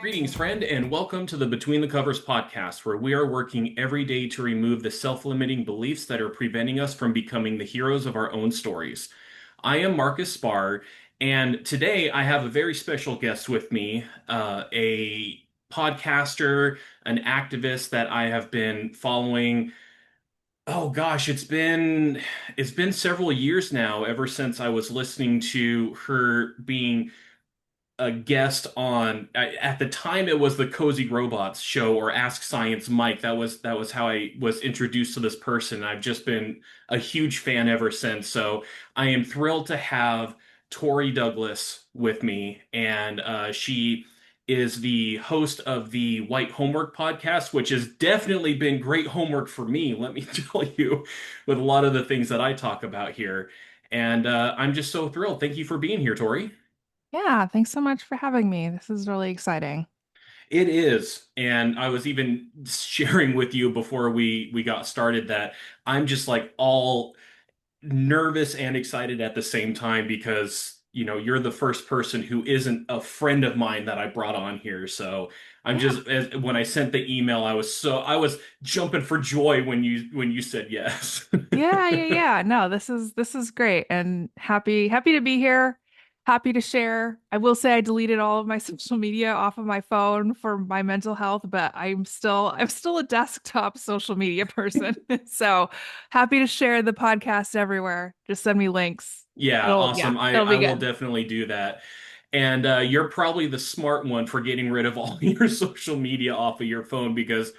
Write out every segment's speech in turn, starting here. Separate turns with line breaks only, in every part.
Greetings, friend, and welcome to the Between the Covers podcast, where we are working every day to remove the self-limiting beliefs that are preventing us from becoming the heroes of our own stories. I am Marcus Spar, and today I have a very special guest with me, a podcaster, an activist that I have been following. Oh gosh, it's been several years now, ever since I was listening to her being a guest on at the time it was the Cozy Robots show or Ask Science Mike. That was how I was introduced to this person. I've just been a huge fan ever since. So I am thrilled to have Tori Douglas with me, and she is the host of the White Homework podcast, which has definitely been great homework for me, let me tell you, with a lot of the things that I talk about here. And I'm just so thrilled. Thank you for being here, Tori.
Yeah, thanks so much for having me. This is really exciting.
It is. And I was even sharing with you before we got started that I'm just like all nervous and excited at the same time because, you're the first person who isn't a friend of mine that I brought on here. So I'm
Yeah.
just when I sent the email, I was jumping for joy when you said yes.
Yeah. No, this is great and happy to be here. Happy to share. I will say I deleted all of my social media off of my phone for my mental health, but I'm still a desktop social media person. So happy to share the podcast everywhere. Just send me links.
Yeah,
Yeah,
awesome. I
it'll
I
be
will
good.
definitely do that. And you're probably the smart one for getting rid of all your social media off of your phone because,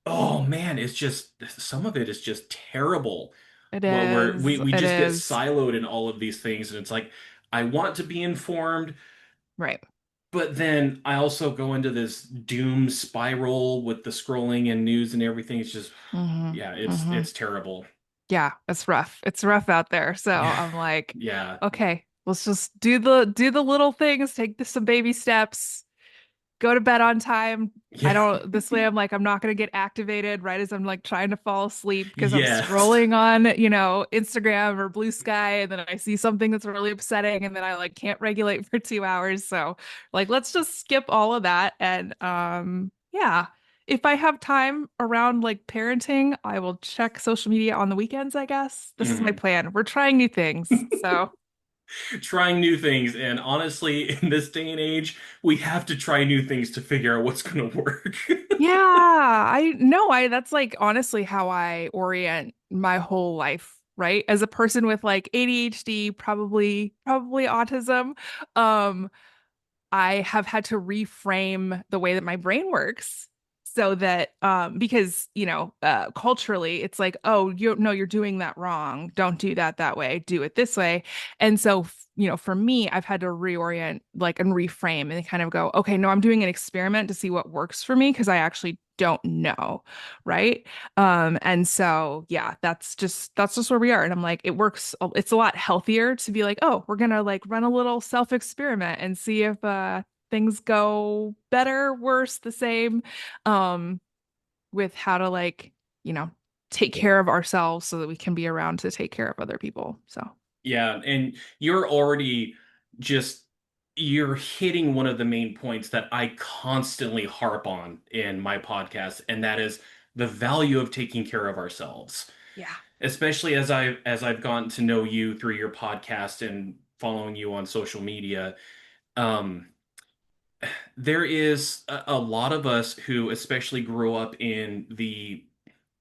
oh man, it's just some of it is just terrible.
It
What we're we
is.
we
It
just get
is.
siloed in all of these things, and it's like I want to be informed,
Right.
but then I also go into this doom spiral with the scrolling and news and everything. It's just,
hmm
yeah, it's
hmm
it's terrible.
Yeah, it's rough. It's rough out there. So
Yeah,
I'm like,
yeah,
okay, let's just do the little things, take some baby steps, go to bed on time. I
yeah,
don't this way I'm like I'm not gonna get activated right as I'm like trying to fall asleep because I'm
yes.
scrolling on, Instagram or Blue Sky and then I see something that's really upsetting and then I like can't regulate for 2 hours. So like let's just skip all of that and yeah. If I have time around like parenting, I will check social media on the weekends, I guess. This is my
Mhm.
plan. We're trying new things. So
Trying new things. And honestly, in this day and age, we have to try new things to figure out what's going to work.
yeah, I know. I That's like honestly how I orient my whole life, right? As a person with like ADHD, probably autism, um, I have had to reframe the way that my brain works so that because culturally it's like, oh, you're doing that wrong, don't do that way, do it this way. And so for me I've had to reorient like and reframe and kind of go, okay, no, I'm doing an experiment to see what works for me because I actually don't know, right? And so yeah, that's just where we are. And I'm like, it works, it's a lot healthier to be like, oh, we're gonna like run a little self experiment and see if things go better, worse, the same, um, with how to like, you know, take care of ourselves so that we can be around to take care of other people. So
Yeah, and you're already just you're hitting one of the main points that I constantly harp on in my podcast, and that is the value of taking care of ourselves.
yeah.
Especially as I've gotten to know you through your podcast and following you on social media. Um, there is a lot of us who especially grew up in the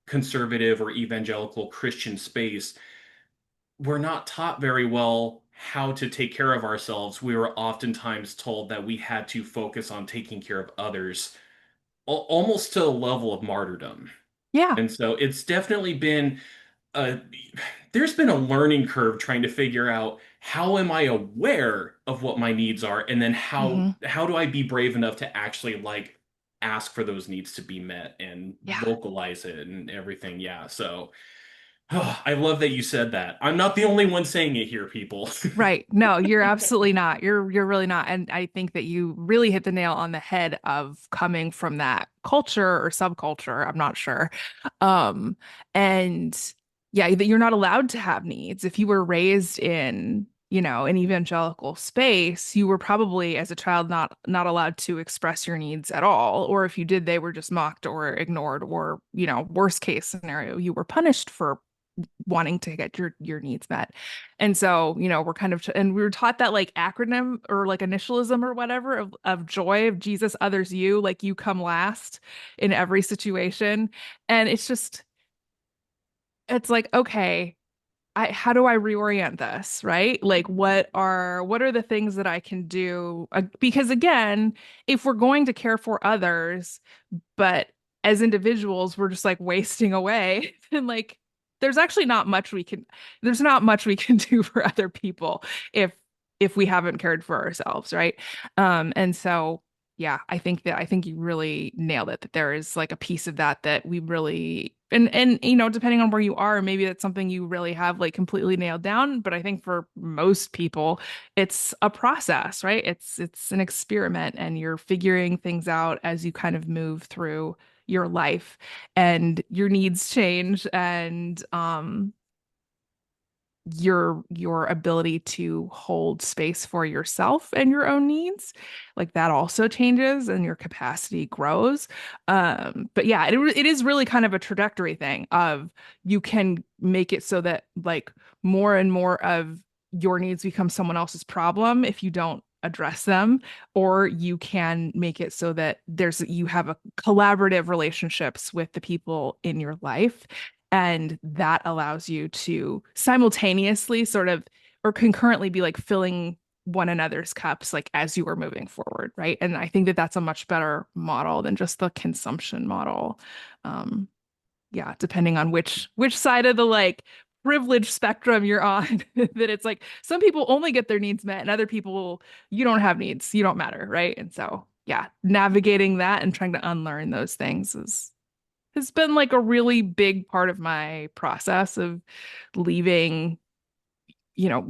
conservative or evangelical Christian space. We're not taught very well how to take care of ourselves. We were oftentimes told that we had to focus on taking care of others, almost to a level of martyrdom.
Yeah.
And so it's definitely been a there's been a learning curve trying to figure out how am I aware of what my needs are, and then how
hmm
how do I be brave enough to actually like ask for those needs to be met and
Yeah.
vocalize it and everything. Yeah. So I love that you said that. I'm not the only one saying it here, people.
Right. No, you're absolutely not. You're really not. And I think that you really hit the nail on the head of coming from that culture or subculture. I'm not sure. And yeah, that you're not allowed to have needs. If you were raised in, an evangelical space, you were probably as a child not allowed to express your needs at all. Or if you did, they were just mocked or ignored, or, worst case scenario, you were punished for wanting to get your needs met. And so, we're kind of and we were taught that like acronym or like initialism or whatever of joy, of Jesus, others, you, like you come last in every situation. And it's like, okay, how do I reorient this, right? Like what are the things that I can do? Because again, if we're going to care for others, but as individuals, we're just like wasting away, and like there's actually not much we can there's not much we can do for other people if we haven't cared for ourselves, right? And so yeah, I think you really nailed it, that there is like a piece of that we really, and depending on where you are, maybe that's something you really have like completely nailed down. But I think for most people, it's a process, right? It's an experiment, and you're figuring things out as you kind of move through your life, and your needs change, and your ability to hold space for yourself and your own needs, like that also changes, and your capacity grows. But yeah, it is really kind of a trajectory thing of, you can make it so that like more and more of your needs become someone else's problem if you don't address them, or you can make it so that you have a collaborative relationships with the people in your life, and that allows you to simultaneously sort of, or concurrently, be like filling one another's cups like as you are moving forward, right? And I think that that's a much better model than just the consumption model. Um, yeah, depending on which side of the like privilege spectrum you're on, that it's like some people only get their needs met, and other people, you don't have needs, you don't matter, right? And so yeah, navigating that and trying to unlearn those things has been like a really big part of my process of leaving,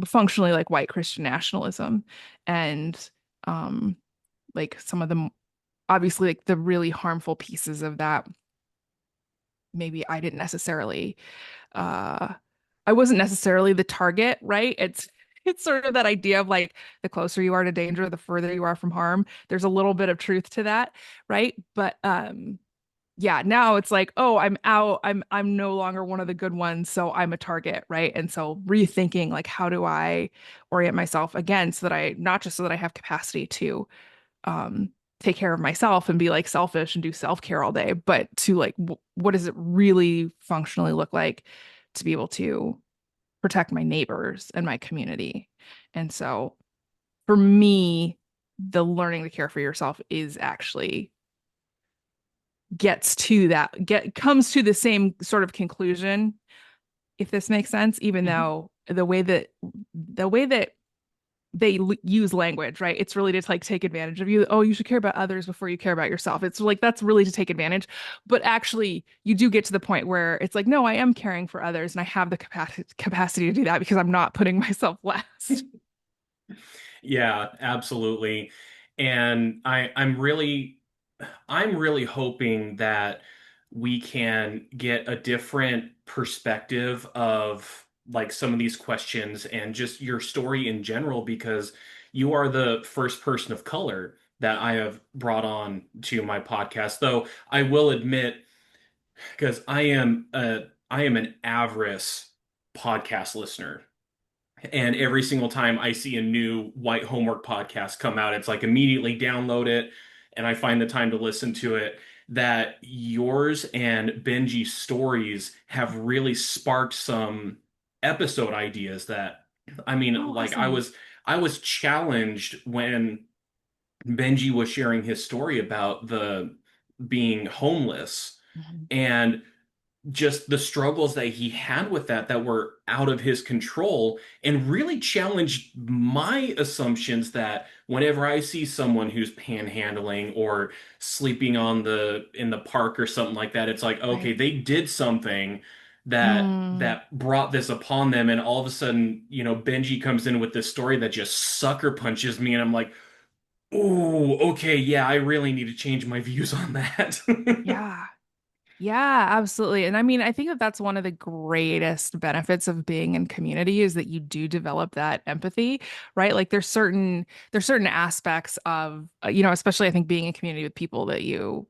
functionally like white Christian nationalism, and um like some of the, obviously, like the really harmful pieces of that. Maybe uh I wasn't necessarily the target, right? It's sort of that idea of like, the closer you are to danger, the further you are from harm. There's a little bit of truth to that, right? But yeah, now it's like, oh, I'm out. I'm no longer one of the good ones, so I'm a target, right? And so rethinking like, how do I orient myself again, so that I, not just so that I have capacity to um take care of myself and be like selfish and do self-care all day, but to like, what does it really functionally look like to be able to protect my neighbors and my community? And so for me, the learning to care for yourself is actually comes to the same sort of conclusion, if this makes sense, even
Mhm.
though the way that they use language, right? It's really to like take advantage of you. Oh, you should care about others before you care about yourself. It's like, that's really to take advantage. But actually, you do get to the point where it's like, no, I am caring for others, and I have the capacity to do that because I'm not putting myself last.
Yeah, absolutely. And I'm really hoping that we can get a different perspective of like some of these questions and just your story in general, because you are the first person of color that I have brought on to my podcast. Though I will admit, because I am an average podcast listener. And every single time I see a new white homework podcast come out, it's like immediately download it and I find the time to listen to it. That yours and Benji's stories have really sparked some episode ideas that, I mean,
Oh,
like
awesome.
I was challenged when Benji was sharing his story about the being homeless,
Mhm.
and just the struggles that he had with that were out of his control, and really challenged my assumptions that whenever I see someone who's panhandling or sleeping in the park or something like that, it's like, okay,
Right.
they did something
Mm,
that brought this upon them, and all of a sudden, Benji comes in with this story that just sucker punches me, and I'm like, oh, okay, yeah, I really need to change my views on that.
yeah. Yeah, absolutely. And I mean, I think that that's one of the greatest benefits of being in community is that you do develop that empathy, right? Like there's certain aspects of, especially I think being in community with people that you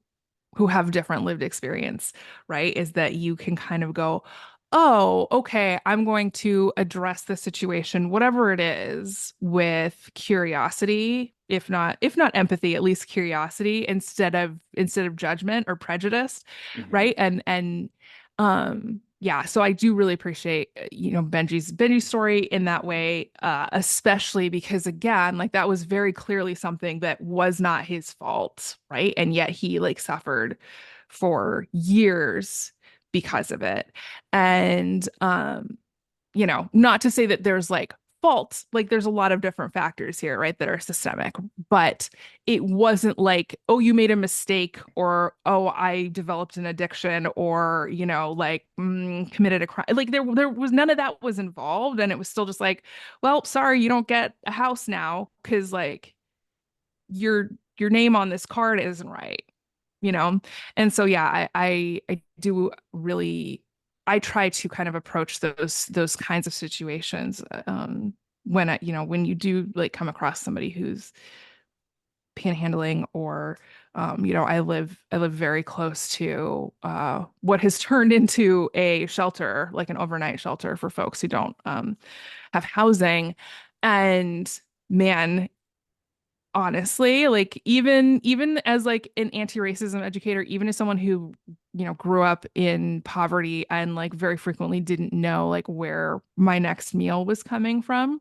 who have different lived experience, right? Is that you can kind of go, oh, okay, I'm going to address the situation, whatever it is, with curiosity, if not empathy, at least curiosity instead of judgment or prejudice,
Hmm.
right? And yeah, so I do really appreciate Benji's story in that way, especially because again, like that was very clearly something that was not his fault, right? And yet he like suffered for years because of it. And not to say that there's like faults, like there's a lot of different factors here, right, that are systemic, but it wasn't like, oh, you made a mistake, or oh, I developed an addiction, or like committed a crime. Like there was none of that was involved, and it was still just like, well, sorry, you don't get a house now because like your your name on this card isn't right, you know? And so yeah, I do really I try to kind of approach those kinds of situations when you do like come across somebody who's panhandling or I live very close to what has turned into a shelter, like an overnight shelter for folks who don't have housing. And man, honestly, like even as like an anti-racism educator, even as someone who grew up in poverty and like very frequently didn't know like where my next meal was coming from,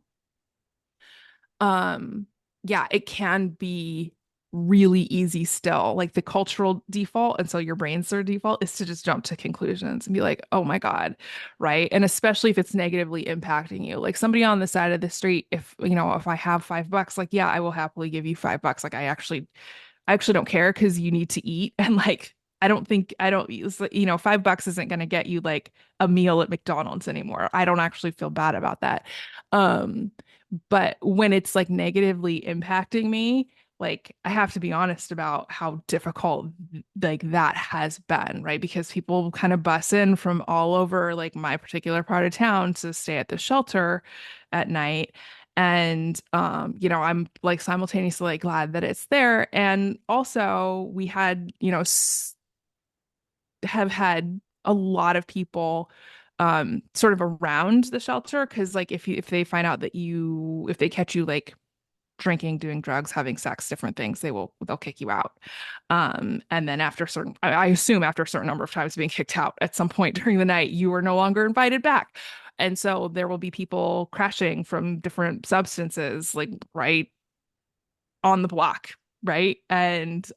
um yeah, it can be really easy still, like the cultural default, and so your brain's sort of default is to just jump to conclusions and be like, oh my God, right? And especially if it's negatively impacting you, like somebody on the side of the street, if I have $5, like yeah, I will happily give you $5, like I actually don't care because you need to eat. And like I don't $5 isn't going to get you like a meal at McDonald's anymore. I don't actually feel bad about that. um but when it's like negatively impacting me, like I have to be honest about how difficult like that has been, right? Because people kind of bus in from all over like my particular part of town to stay at the shelter at night. And I'm like simultaneously like glad that it's there. And also we had, have had a lot of people sort of around the shelter, because like if they find out that if they catch you like drinking, doing drugs, having sex, different things, they'll kick you out. And then I assume after a certain number of times being kicked out, at some point during the night, you are no longer invited back. And so there will be people crashing from different substances, like right on the block, right? And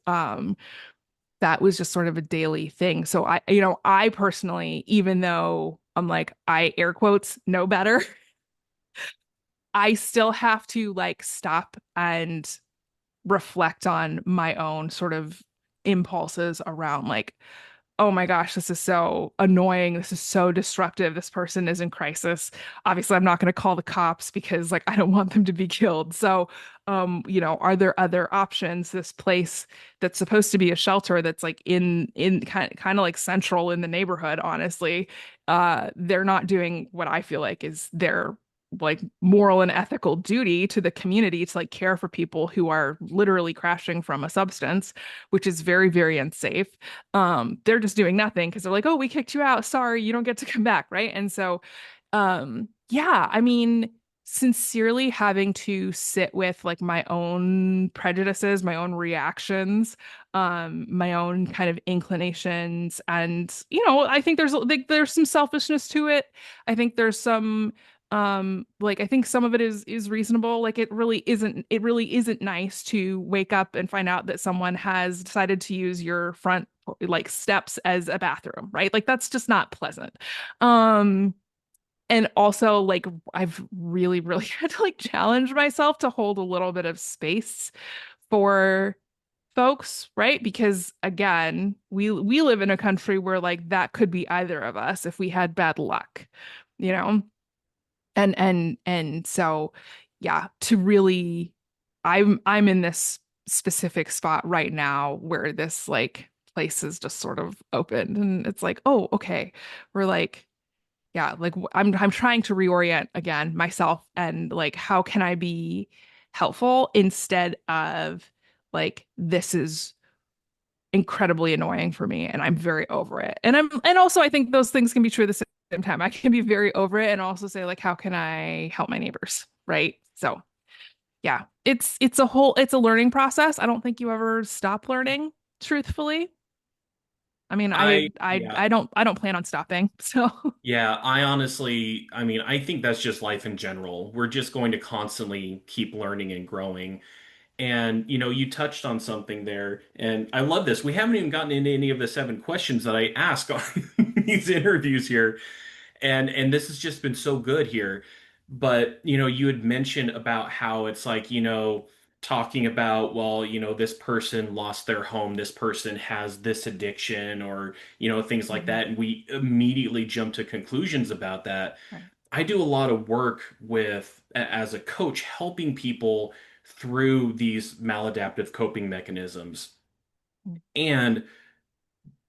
that was just sort of a daily thing. So I personally, even though I'm like, I air quotes know better, I still have to like stop and reflect on my own sort of impulses around like, oh my gosh, this is so annoying. This is so disruptive. This person is in crisis. Obviously, I'm not going to call the cops because like I don't want them to be killed. So, are there other options? This place that's supposed to be a shelter that's like in kind of like central in the neighborhood, honestly, they're not doing what I feel like is their like moral and ethical duty to the community to like care for people who are literally crashing from a substance, which is very, very unsafe. They're just doing nothing because they're like, oh, we kicked you out, sorry, you don't get to come back, right? And so yeah, I mean, sincerely having to sit with like my own prejudices, my own reactions, my own kind of inclinations. And I think there's some selfishness to it. I think there's some like I think some of it is reasonable. Like it really isn't nice to wake up and find out that someone has decided to use your front like steps as a bathroom, right? Like that's just not pleasant. um and also like I've really really had to like challenge myself to hold a little bit of space for folks, right? Because again, we live in a country where like that could be either of us if we had bad luck, you know? And so yeah, to really I'm in this specific spot right now where this like places just sort of opened. And it's like, oh, okay. We're like, yeah, like I'm trying to reorient again myself and like how can I be helpful instead of like this is incredibly annoying for me and I'm very over it. And also I think those things can be true at the same time. I can be very over it and also say like how can I help my neighbors, right? So, yeah. It's a learning process. I don't think you ever stop learning, truthfully. I mean,
Yeah.
I don't plan on stopping. So,
Yeah, I honestly, I mean, I think that's just life in general. We're just going to constantly keep learning and growing. And, you touched on something there, and I love this. We haven't even gotten into any of the 7 questions that I ask on these interviews here. And this has just been so good here. But, you had mentioned about how it's like, talking about, well, this person lost their home, this person has this addiction, or, things like
mhm,
that. And we immediately jump to conclusions about that.
right.
I do a lot of work with, as a coach, helping people through these maladaptive coping mechanisms.
Mm,
And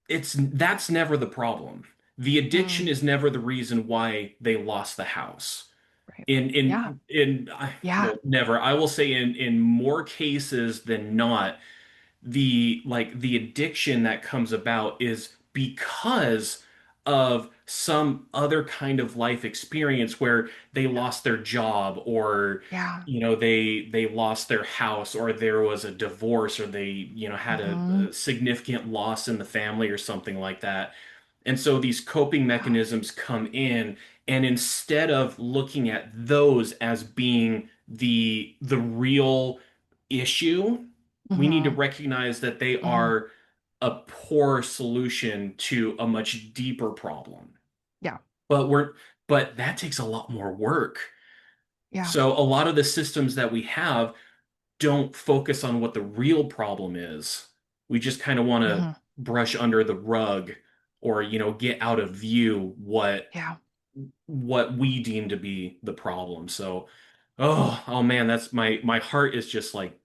that's never the problem. The addiction
mm,
is never the reason why they lost the house.
right.
In
Yeah.
in in
Yeah.
well, never. I will say in more cases than not, the addiction that comes about is because of some other kind of life experience where they lost their job, or
Yeah.
they lost their house, or there was a divorce, or they had
Hmm.
a significant loss in the family or something like that. And so these coping
Yeah.
mechanisms come in, and instead of looking at those as being the real issue, we need to
Hmm.
recognize that they
Hmm.
are a poor solution to a much deeper problem.
Yeah.
But that takes a lot more work.
Yeah.
So a lot of the systems that we have don't focus on what the real problem is. We just kind of want to
Hmm.
brush under the rug, or get out of view
Yeah.
what we deem to be the problem. So, oh man, that's my heart is just like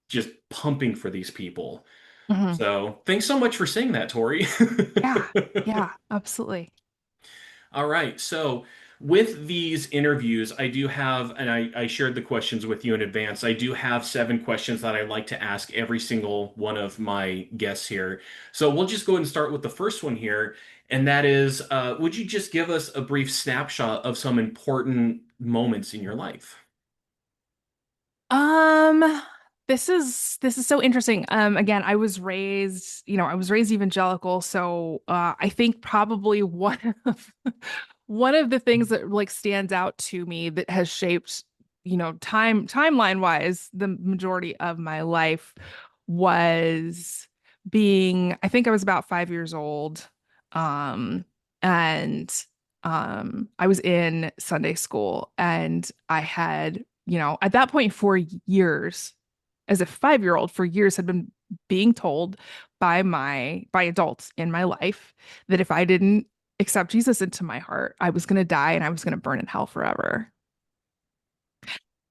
just pumping for these people.
Hmm.
So thanks so much for saying that, Tori.
Yeah. Yeah. Absolutely.
All right. So with these interviews, I do have, and I shared the questions with you in advance. I do have 7 questions that I like to ask every single one of my guests here. So we'll just go ahead and start with the first one here. And that is, would you just give us a brief snapshot of some important moments in your life?
Um, this is so interesting. Again, I was raised evangelical, so I think probably one of one of the things that like stands out to me that has shaped, timeline wise, the majority of my life was I think I was about 5 years old. Um, and I was in Sunday school and I had at that point for years, as a 5 year old, for years had been being told by adults in my life that if I didn't accept Jesus into my heart, I was going to die and I was going to burn in hell forever.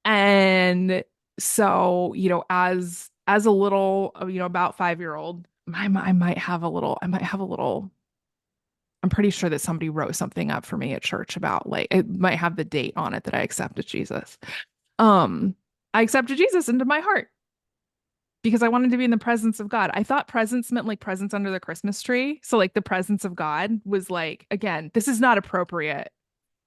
And so, as a little, about 5 year old, I might have a little. I'm pretty sure that somebody wrote something up for me at church about like it might have the date on it that I accepted Jesus. Um, I accepted Jesus into my heart because I wanted to be in the presence of God. I thought presence meant like presence under the Christmas tree. So like the presence of God was like, again, this is not appropriate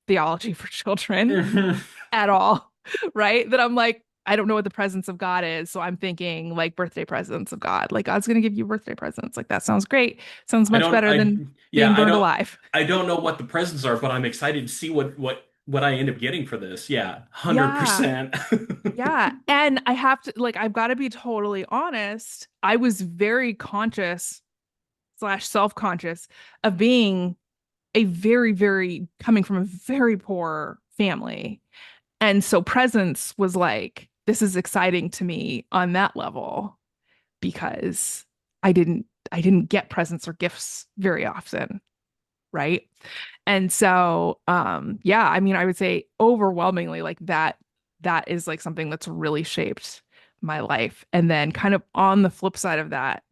theology for children at all, right? That I'm like, I don't know what the presence of God is. So I'm thinking like birthday presents of God. Like God's going to give you birthday presents. Like that sounds great. Sounds
I
much
don't
better
I
than
Yeah,
being burned alive.
I don't know what the presents are, but I'm excited to see what I end up getting for this. Yeah,
Yeah.
100%.
Yeah. And I have to, like, I've got to be totally honest. I was very conscious slash self-conscious of being coming from a very poor family. And so presence was like, this is exciting to me on that level because I didn't get presents or gifts very often, right? And so yeah, I mean I would say overwhelmingly like that is like something that's really shaped my life. And then kind of on the flip side of that,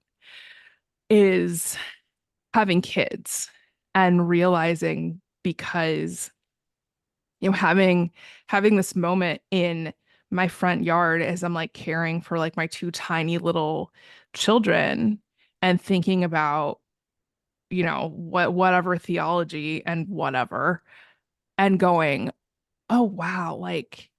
is having kids and realizing because having this moment in my front yard as I'm like caring for like my two tiny little children and thinking about, whatever theology and whatever and going, "Oh wow, like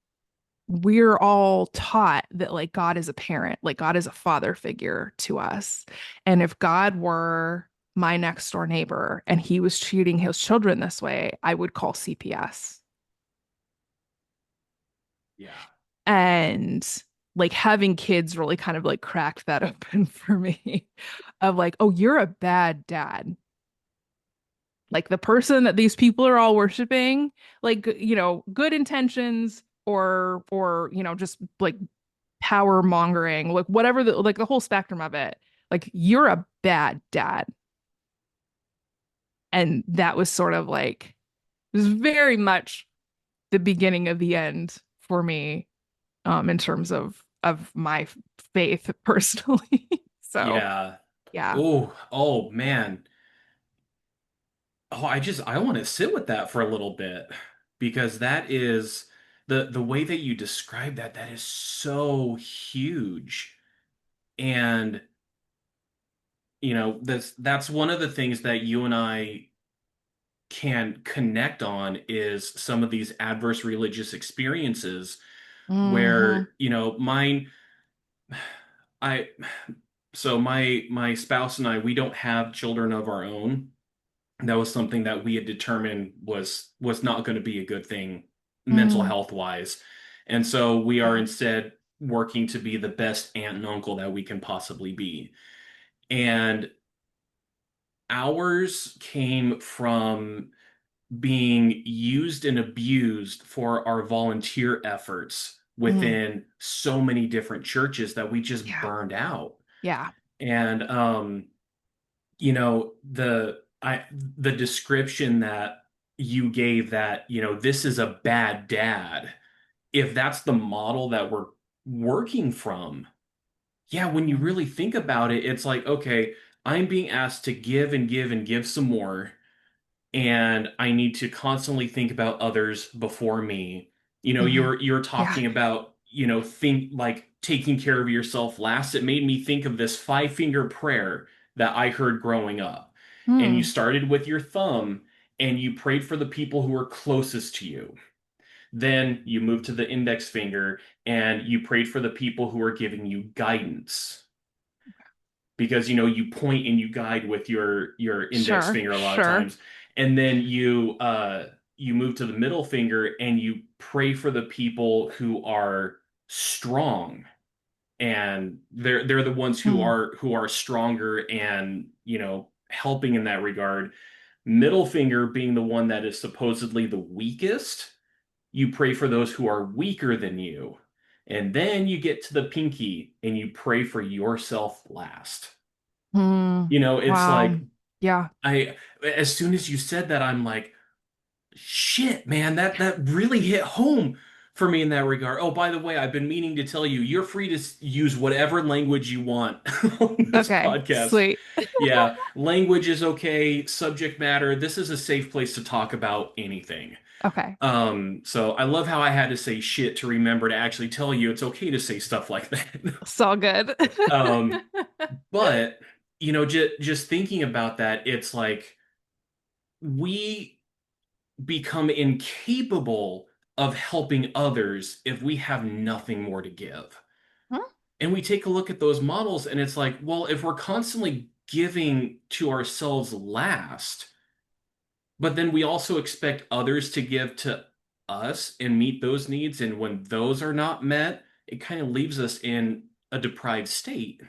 we're all taught that like God is a parent, like God is a father figure to us. And if God were my next door neighbor and he was treating his children this way, I would call CPS."
Yeah.
And like having kids really kind of like cracked that open for me of like, oh, you're a bad dad. Like the person that these people are all worshiping, like, good intentions or, just like power mongering, like whatever the whole spectrum of it. Like you're a bad dad. And that was sort of like it was very much the beginning of the end for me, in terms of my faith personally. So
Yeah.
yeah.
Oh man. Oh, I want to sit with that for a little bit because that is the way that you describe that, that is so huge. And that's one of the things that you and I can connect on is some of these adverse religious experiences
Hmm.
where, mine I so my spouse and I, we don't have children of our own. That was something that we had determined was not going to be a good thing mental
Mm.
health wise. And so we are
Yeah.
instead working to be the best aunt and uncle that we can possibly be. And ours came from being used and abused for our volunteer efforts
Mm.
within so many different churches that we just
Yeah.
burned out.
Yeah.
And the description that you gave that, this is a bad dad, if that's the model that we're working from, yeah, when you
Mm.
really think about it, it's like, okay, I'm being asked to give and give and give some more, and I need to constantly think about others before me.
Hmm.
You're
Yeah.
talking about, think like taking care of yourself last. It made me think of this five-finger prayer that I heard growing up. And you
Mm.
started with your thumb and you prayed for the people who were closest to you. Then you moved to the index finger and you prayed for the people who were giving you guidance because you point and you guide with your index
Sure.
finger a lot of
Sure.
times, and then you move to the middle finger and you pray for the people who are strong, and they're the ones who
Mm.
are stronger and helping in that regard. Middle finger being the one that is supposedly the weakest, you pray for those who are weaker than you, and then you get to the pinky and you pray for yourself last.
Mm.
It's
Wow.
like
Yeah.
I as soon as you said that, I'm like, shit, man, that really hit home for me in that regard. Oh, by the way, I've been meaning to tell you, you're free to use whatever language you want on this
Okay.
podcast.
Sweet.
Yeah, language is okay, subject matter. This is a safe place to talk about anything.
Okay.
So I love how I had to say shit to remember to actually tell you it's okay to say stuff like that.
It's all good.
Um, but just thinking about that, it's like we become incapable of helping others if we have nothing more to give.
Huh?
And we take a look at those models and it's like, well, if we're constantly giving to ourselves last, but then we also expect others to give to us and meet those needs, and when those are not met, it kind of leaves us in a deprived state.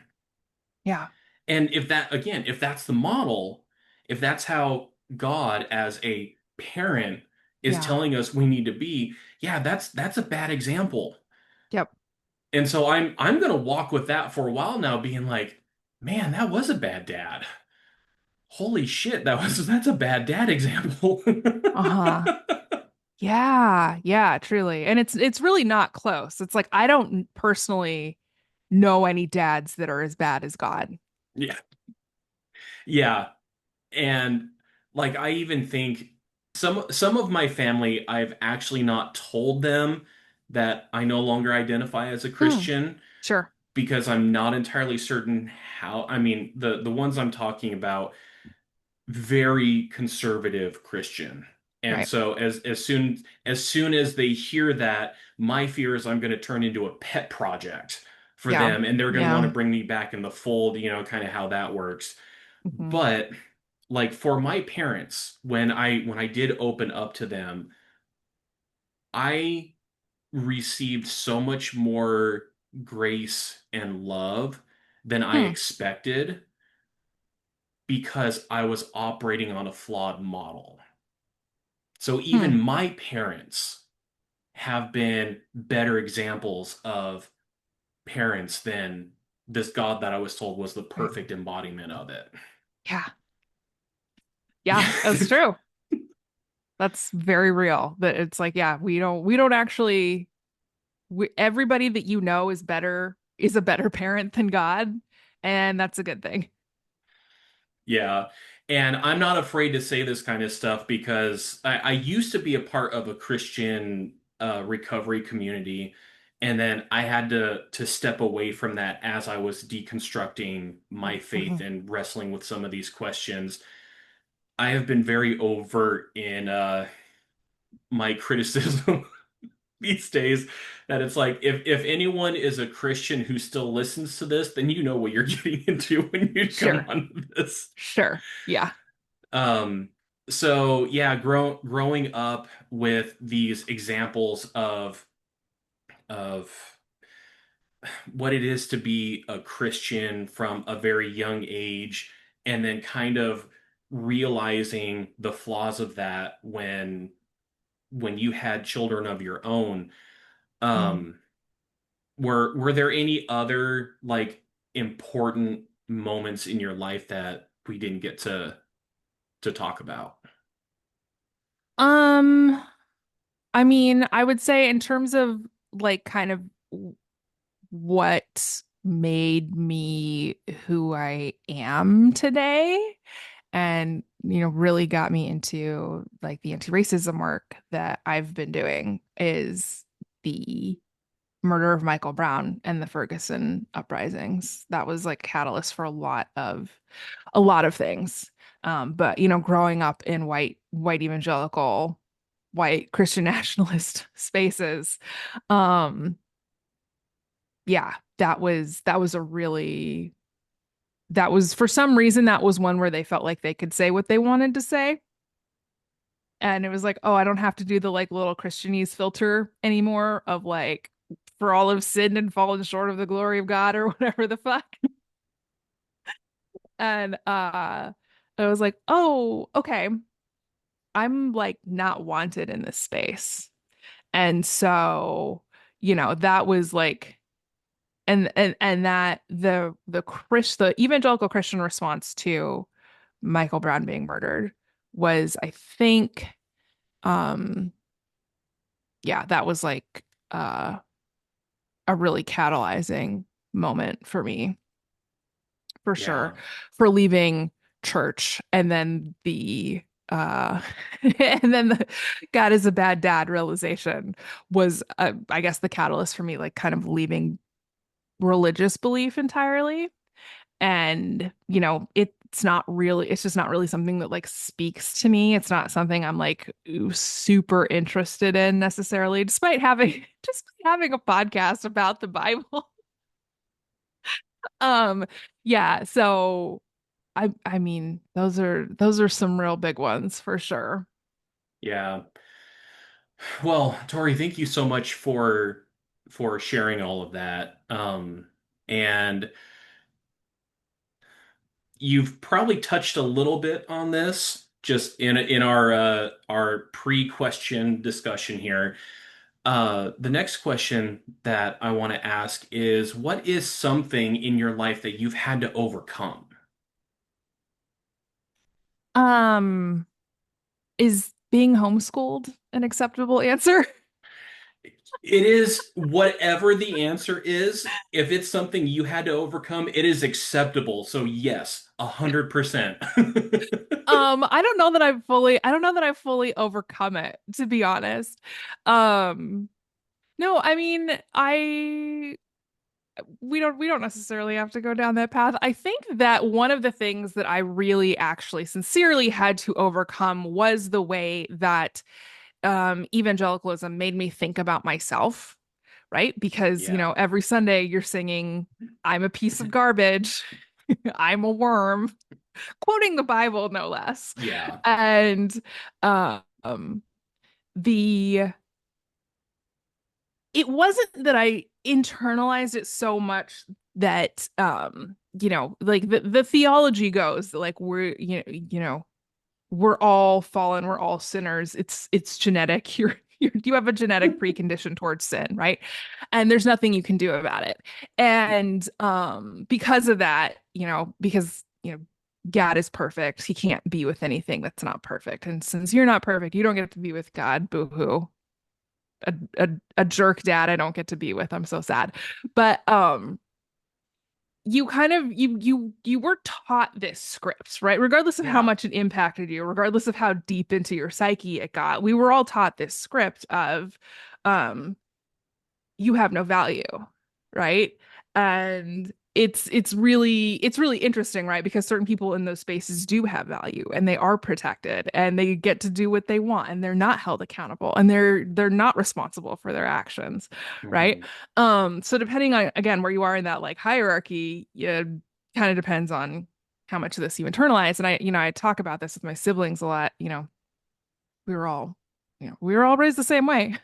Yeah.
And if that's the model, if that's how God as a parent is
Yeah.
telling us we need to be, yeah, that's a bad example.
Yep.
And so I'm gonna walk with that for a while now, being like, man, that was a bad dad. Holy shit, that's a bad dad example.
Uh-huh. Yeah, yeah, truly. And it's really not close. It's like I don't personally know any dads that are as bad as God.
Yeah. Yeah, and like I even think some of my family, I've actually not told them that I no longer identify as a
Hmm.
Christian
Sure.
because I'm not entirely certain how. I mean, the ones I'm talking about, very conservative Christian. And
Right.
so as soon as they hear that, my fear is I'm going to turn into a pet project for
Yeah.
them and they're going to want to
Yeah.
bring me back in the fold, kind of how that works.
Hmm.
But like for my parents, when I did open up to them, I received so much more grace and love than I
Hmm.
expected because I was operating on a flawed model. So
Hmm.
even my parents have been better examples of parents than this God that I was told was the
Right.
perfect embodiment of it.
Yeah. Yeah,
Yeah.
that's true. That's very real. That it's like, yeah, we don't actually everybody that you know is a better parent than God, and that's a good thing.
Yeah. And I'm not afraid to say this kind of stuff because I used to be a part of a Christian recovery community. And then I had to step away from that as I was deconstructing my faith
Mhm.
and wrestling with some of these questions. I have been very overt in my criticism these days that it's like if anyone is a Christian who still listens to this, then you know what you're getting into when you come
Sure.
on this.
Sure. Yeah.
Um, so yeah, growing up with these examples of what it is to be a Christian from a very young age, and then kind of realizing the flaws of that when you had children of your own.
Mm.
Um, were there any other like important moments in your life that we didn't get to talk about?
Um, I mean, I would say in terms of like kind of what made me who I am today and really got me into like the anti-racism work that I've been doing is the murder of Michael Brown and the Ferguson uprisings. That was like catalyst for a lot of things. But growing up in white evangelical, white Christian nationalist spaces, um, yeah, that was for some reason that was one where they felt like they could say what they wanted to say. And it was like, oh, I don't have to do the like little Christianese filter anymore of like, for all have sinned and fallen short of the glory of God or whatever the fuck. And I was like, oh, okay, I'm like not wanted in this space. And so, that was like and that the evangelical Christian response to Michael Brown being murdered was, I think, um yeah, that was like uh a really catalyzing moment for me, for sure,
Yeah.
for leaving church. And then the and then the God is a bad dad realization was, I guess, the catalyst for me like kind of leaving religious belief entirely. And it's just not really something that like speaks to me. It's not something I'm like super interested in necessarily, despite having just having a podcast about the Bible. um yeah, so I mean those are some real big ones for sure.
Yeah. Well, Tori, thank you so much for sharing all of that. And you've probably touched a little bit on this just in our pre-question discussion here. The next question that I want to ask is, what is something in your life that you've had to overcome?
um is being homeschooled an acceptable answer?
It is whatever the answer is. If it's something you had to overcome, it is acceptable. So yes, 100%.
I don't know that I've fully overcome it, to be honest. Um, no, I mean, we don't necessarily have to go down that path. I think that one of the things that I really actually sincerely had to overcome was the way that evangelicalism made me think about myself, right? Because, you
Yeah.
know, every Sunday you're singing, I'm a piece of garbage, I'm a worm, quoting the Bible, no less.
Yeah.
And um, the it wasn't that I internalized it so much that you know, like the theology goes like you know, we're all fallen, we're all sinners. It's genetic. You have a genetic precondition towards sin, right? And there's nothing you can do about it. And because of that, you know, because you know, God is perfect. He can't be with anything that's not perfect. And since you're not perfect, you don't get to be with God. Boo-hoo. A jerk dad I don't get to be with. I'm so sad. But you kind of you were taught this script, right? Regardless of how
Yeah.
much it impacted you, regardless of how deep into your psyche it got, we were all taught this script of um you have no value, right? And it's really interesting, right? Because certain people in those spaces do have value and they are protected and they get to do what they want and they're not held accountable and they're not responsible for their actions, right?
Mhm.
So depending on again where you are in that like hierarchy, it kind of depends on how much of this you internalize. And you know, I talk about this with my siblings a lot, you know, we were all you know we were all raised the same way.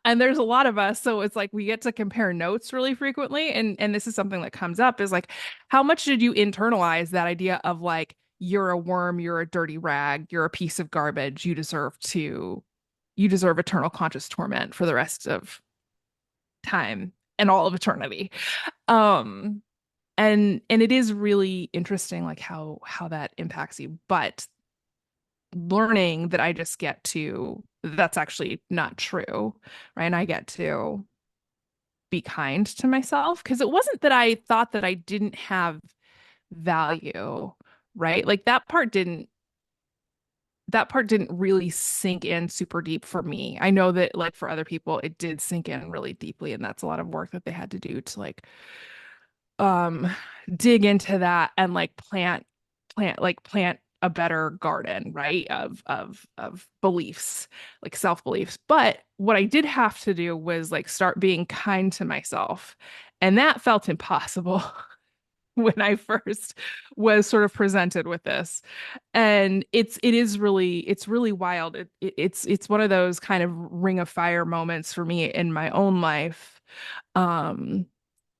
And there's a lot of us, so it's like we get to compare notes really frequently, and this is something that comes up is like how much did you internalize that idea of like you're a worm, you're a dirty rag, you're a piece of garbage, you deserve eternal conscious torment for the rest of time and all of eternity. um and it is really interesting like how that impacts you, but learning that I just get to, that's actually not true, right? And I get to be kind to myself because it wasn't that I thought that I didn't have value, right? Like that part didn't really sink in super deep for me. I know that like for other people it did sink in really deeply and that's a lot of work that they had to do to like um dig into that and like plant a better garden, right? Of beliefs, like self-beliefs. But what I did have to do was like start being kind to myself. And that felt impossible when I first was sort of presented with this. And it's really wild. It's one of those kind of ring of fire moments for me in my own life. Um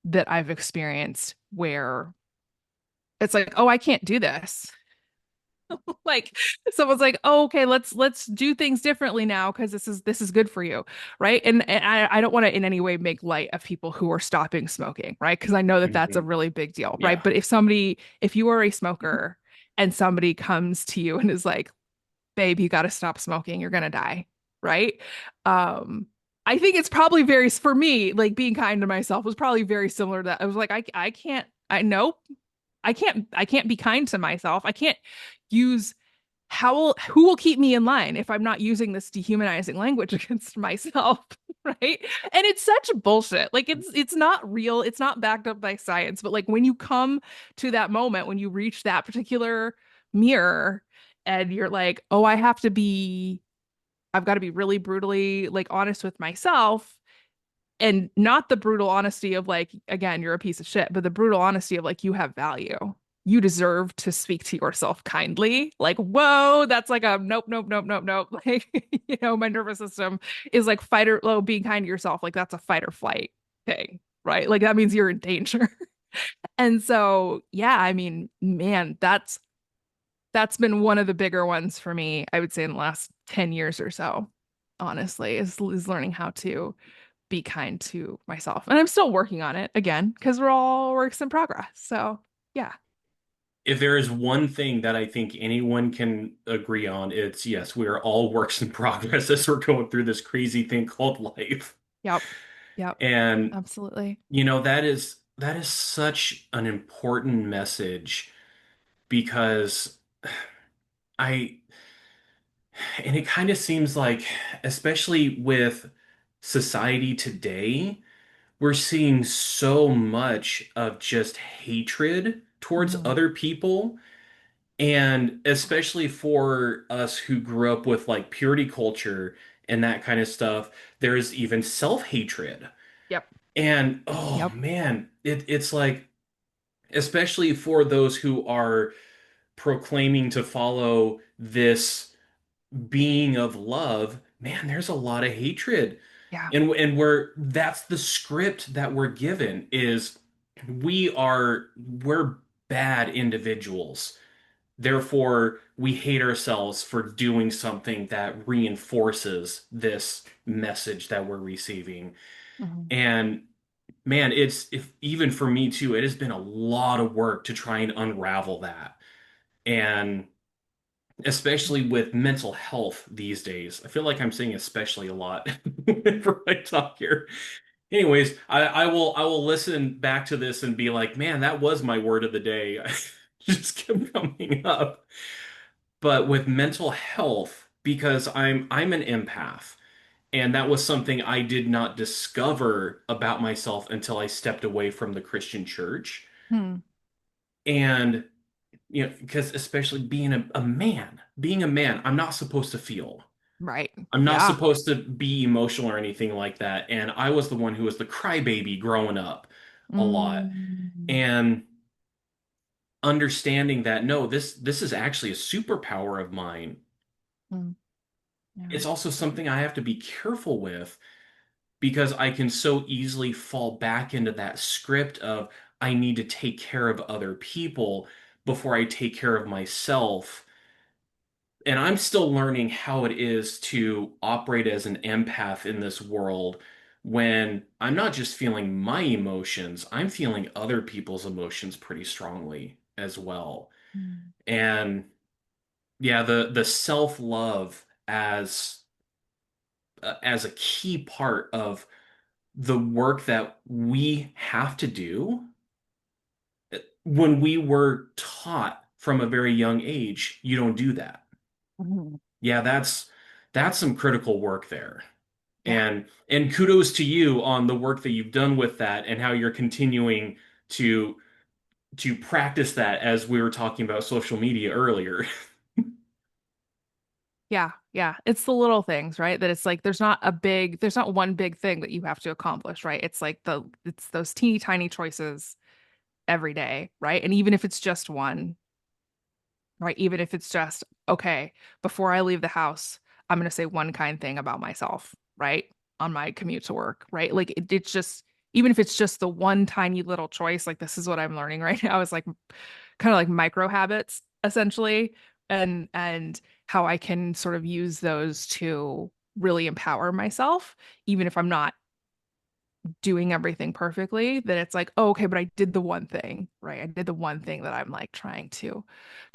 that I've experienced where it's like, oh, I can't do this. Like someone's like, oh, okay, let's do things differently now because this is good for you, right? And I don't want to in any way make light of people who are stopping smoking, right? Because I know that that's a
Mhm.
really big deal, right?
Yeah.
But if you are a smoker and somebody comes to you and is like, babe, you got to stop smoking, you're gonna die, right? Um, I think it's probably very for me, like being kind to myself was probably very similar to that. I was like, I can't, I nope, I can't be kind to myself. I can't use who will keep me in line if I'm not using this dehumanizing language against myself, right? And it's such bullshit. Like it's not real, it's not backed up by science, but like when you come to that moment, when you reach that particular mirror and you're like, "Oh, I've got to be really brutally like honest with myself." And not the brutal honesty of like, again, you're a piece of shit, but the brutal honesty of like, you have value. You deserve to speak to yourself kindly. Like, whoa, that's like a nope, nope, nope, nope, nope. Like, you know, my nervous system is like fight or low, being kind to yourself. Like, that's a fight or flight thing, right? Like, that means you're in danger. And so, yeah, I mean, man, that's been one of the bigger ones for me, I would say, in the last 10 years or so, honestly, is learning how to be kind to myself. And I'm still working on it again because we're all works in progress. So, yeah.
if there is one thing that I think anyone can agree on, it's yes, we are all works in progress as we're going through this crazy thing called life.
Yep. Yep.
And
Absolutely.
that is such an important message because I and it kind of seems like, especially with society today, we're seeing so much of just hatred towards
Mhm.
other people. And especially for us who grew up with like purity culture and that kind of stuff, there's even self-hatred.
Yep.
And oh
Yep.
man, it's like, especially for those who are proclaiming to follow this being of love, man, there's a lot of hatred.
Yeah.
And that's the script that we're given is we're bad individuals. Therefore, we hate ourselves for doing something that reinforces this message that we're receiving.
Mhm.
And man, it's if even for me too, it has been a lot of work to try and unravel that. And especially with mental health these days. I feel like I'm saying especially a lot whenever I talk here. Anyways, I will listen back to this and be like, man, that was my word of the day. Just kept coming up. But with mental health, because I'm an empath, and that was something I did not discover about myself until I stepped away from the Christian church.
Hmm.
And because especially being a man, I'm not supposed to feel.
Right.
I'm not
Yeah.
supposed to be emotional or anything like that. And I was the one who was the crybaby growing up a lot.
Mm.
And understanding that no, this is actually a superpower of mine.
Mm. Yeah.
It's also something I have to be careful with because I can so easily fall back into that script of I need to take care of other people before I take care of myself. And I'm still learning how it is to operate as an empath in this world when I'm not just feeling my emotions, I'm feeling other people's emotions pretty strongly as well.
Mm.
And yeah, the self-love as a key part of the work that we have to do when we were taught from a very young age, you don't do that.
Mhm.
Yeah, that's some critical work there.
Yeah.
And kudos to you on the work that you've done with that and how you're continuing to to practice that as we were talking about social media earlier.
Yeah. Yeah. It's the little things, right? That it's like there's not one big thing that you have to accomplish, right? It's those teeny tiny choices every day, right? And even if it's just one, right? Even if it's just, okay, before I leave the house, I'm going to say one kind thing about myself, right? On my commute to work, right? It's just, even if it's just the one tiny little choice, like this is what I'm learning right now is like kind of like micro habits essentially, and how I can sort of use those to really empower myself, even if I'm not doing everything perfectly, then it's like, oh, okay, but I did the one thing, right? I did the one thing that I'm like trying to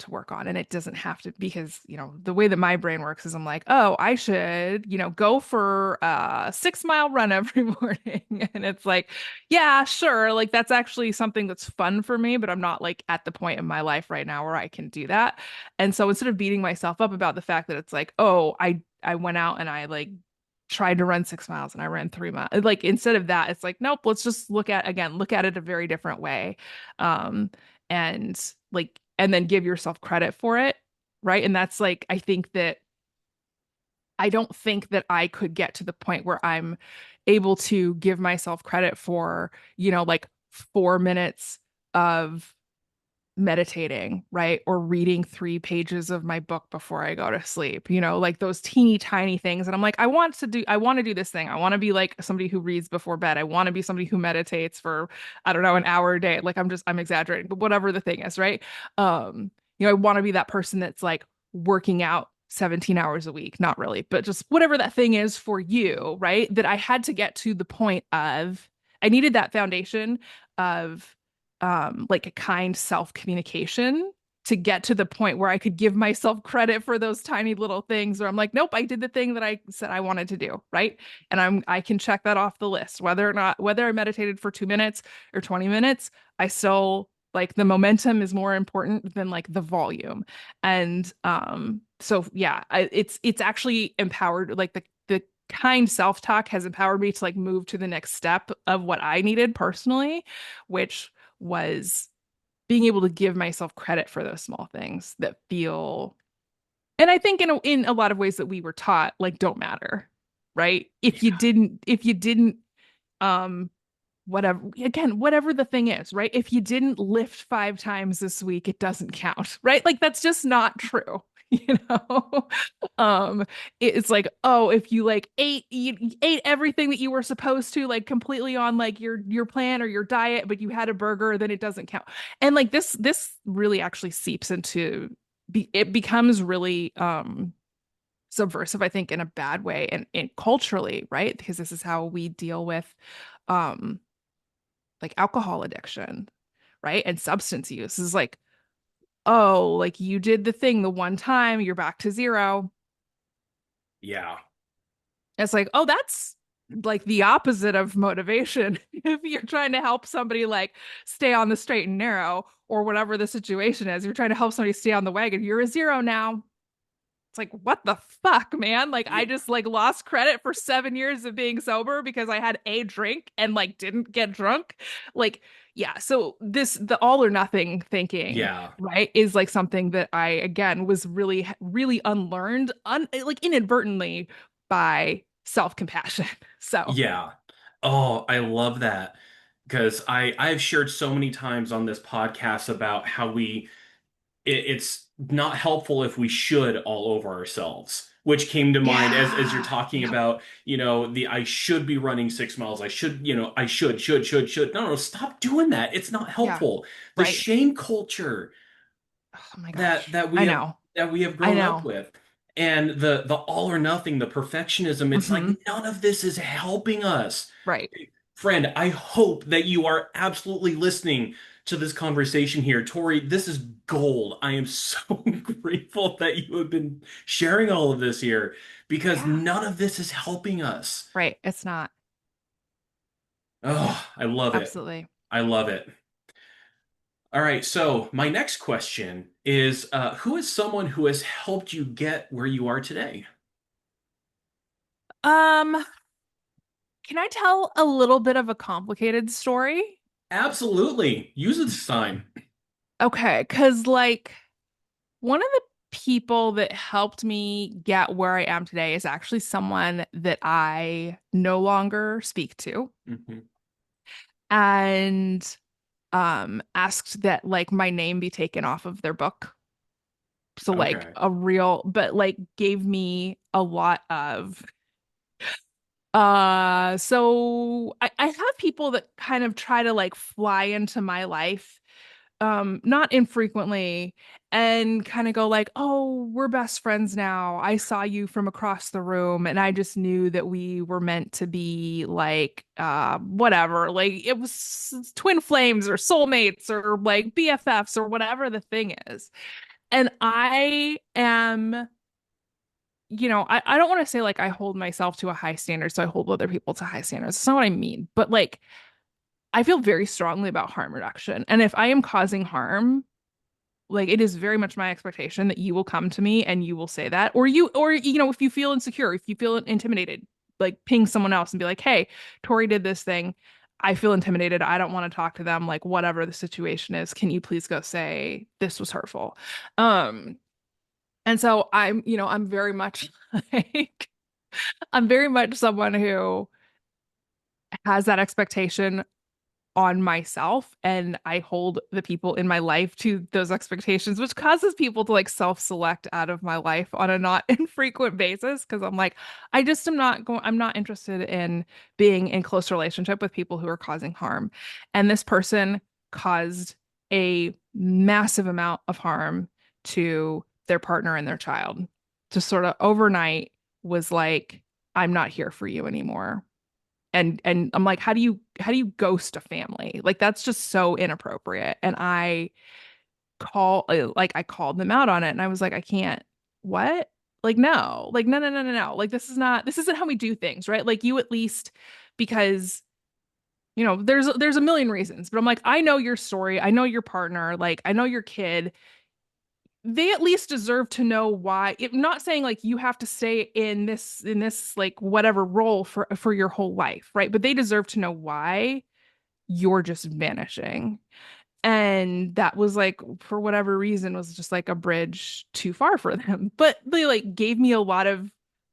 work on. And it doesn't have to because, the way that my brain works is I'm like, oh, I should, go for a 6 mile run every morning. And it's like, yeah, sure. Like that's actually something that's fun for me, but I'm not like at the point in my life right now where I can do that. And so instead of beating myself up about the fact that it's like, oh, I went out and I like tried to run 6 miles and I ran 3 miles. Like instead of that, it's like, nope, let's just look at it a very different way. Um, and and then give yourself credit for it. Right. And that's like, I don't think that I could get to the point where I'm able to give myself credit for, like 4 minutes of meditating, right? Or reading 3 pages of my book before I go to sleep, like those teeny tiny things. And I'm like, I want to do this thing. I want to be like somebody who reads before bed. I want to be somebody who meditates for, I don't know, an hour a day. Like I'm exaggerating, but whatever the thing is, right? I want to be that person that's like working out 17 hours a week. Not really, but just whatever that thing is for you, right? That I had to get to the point of, I needed that foundation of like a kind self-communication to get to the point where I could give myself credit for those tiny little things where I'm like, nope, I did the thing that I said I wanted to do, right? And I can check that off the list. Whether I meditated for 2 minutes or 20 minutes, I still like the momentum is more important than like the volume. And so yeah, it's actually empowered like the kind self-talk has empowered me to like move to the next step of what I needed personally, which was being able to give myself credit for those small things that feel, and I think in a lot of ways that we were taught like don't matter, right?
Yeah.
If you didn't um whatever, again, whatever the thing is, right? If you didn't lift 5 times this week, it doesn't count, right? Like that's just not true. You know, um, it's like, oh, if you like you ate everything that you were supposed to, like completely on like your plan or your diet, but you had a burger, then it doesn't count. And like this really actually seeps into it becomes really subversive, I think, in a bad way and culturally, right? Because this is how we deal with um like alcohol addiction, right? And substance use is like, oh, like you did the thing the one time, you're back to zero.
Yeah.
It's like, oh, that's like the opposite of motivation. If you're trying to help somebody like stay on the straight and narrow or whatever the situation is, you're trying to help somebody stay on the wagon, you're a zero now. It's like, what the fuck, man? Like I
Yeah.
just like lost credit for 7 years of being sober because I had a drink and like didn't get drunk. Like, yeah. So the all or nothing thinking,
Yeah.
right, is like something that I again was really unlearned, like inadvertently by self-compassion. So
Yeah. Oh, I love that because I've shared so many times on this podcast about how it's not helpful if we should all over ourselves, which came to mind as you're
yeah.
talking
Yep.
about, the I should be running 6 miles. I should, I should. No, no, stop doing that. It's not
Yeah.
helpful. The
Right.
shame culture
Oh my
that
gosh.
that we
I
have
know.
that we have
I
grown up
know.
with. And the all or nothing, the perfectionism, it's like
Hmm.
none of this is helping us.
Right.
Friend, I hope that you are absolutely listening to this conversation here. Tori, this is gold. I am so grateful that you have been sharing all of this here because
Yeah.
none of this is helping us.
Right. It's not.
Oh, I love it.
Absolutely.
I love it. All right, so my next question is who is someone who has helped you get where you are today?
Um, can I tell a little bit of a complicated story?
Absolutely. Use it this time.
Okay, because like one of the people that helped me get where I am today is actually someone that I no longer speak to
Mhm.
and asked that like my name be taken off of their book. So like
Okay.
a real, but like gave me a lot of so I have people that kind of try to like fly into my life not infrequently and kind of go like, "Oh, we're best friends now. I saw you from across the room and I just knew that we were meant to be like whatever. Like it was twin flames or soulmates or like BFFs or whatever the thing is." And I am, I don't want to say like I hold myself to a high standard, so I hold other people to high standards. That's not what I mean. But like I feel very strongly about harm reduction. And if I am causing harm, like it is very much my expectation that you will come to me and you will say that. Or if you feel insecure, if you feel intimidated, like ping someone else and be like, hey, Tori did this thing. I feel intimidated. I don't want to talk to them. Like whatever the situation is, can you please go say this was hurtful? Um, and so I'm very much like I'm very much someone who has that expectation on myself and I hold the people in my life to those expectations, which causes people to like self-select out of my life on a not infrequent basis because I'm like, I'm not interested in being in close relationship with people who are causing harm. And this person caused a massive amount of harm to their partner and their child. Just sort of overnight was like, I'm not here for you anymore. And I'm like, how do you ghost a family? Like that's just so inappropriate. And I I called them out on it and I was like, I can't, what? Like, no, like, no, no, no, no, no. Like, this isn't how we do things, right? Like, you at least, because, there's a million reasons, but I'm like, I know your story. I know your partner. Like, I know your kid. They at least deserve to know why. Not saying like you have to stay in this like whatever role for your whole life, right? But they deserve to know why you're just vanishing. And that was like, for whatever reason, was just like a bridge too far for them. But they like gave me a lot of,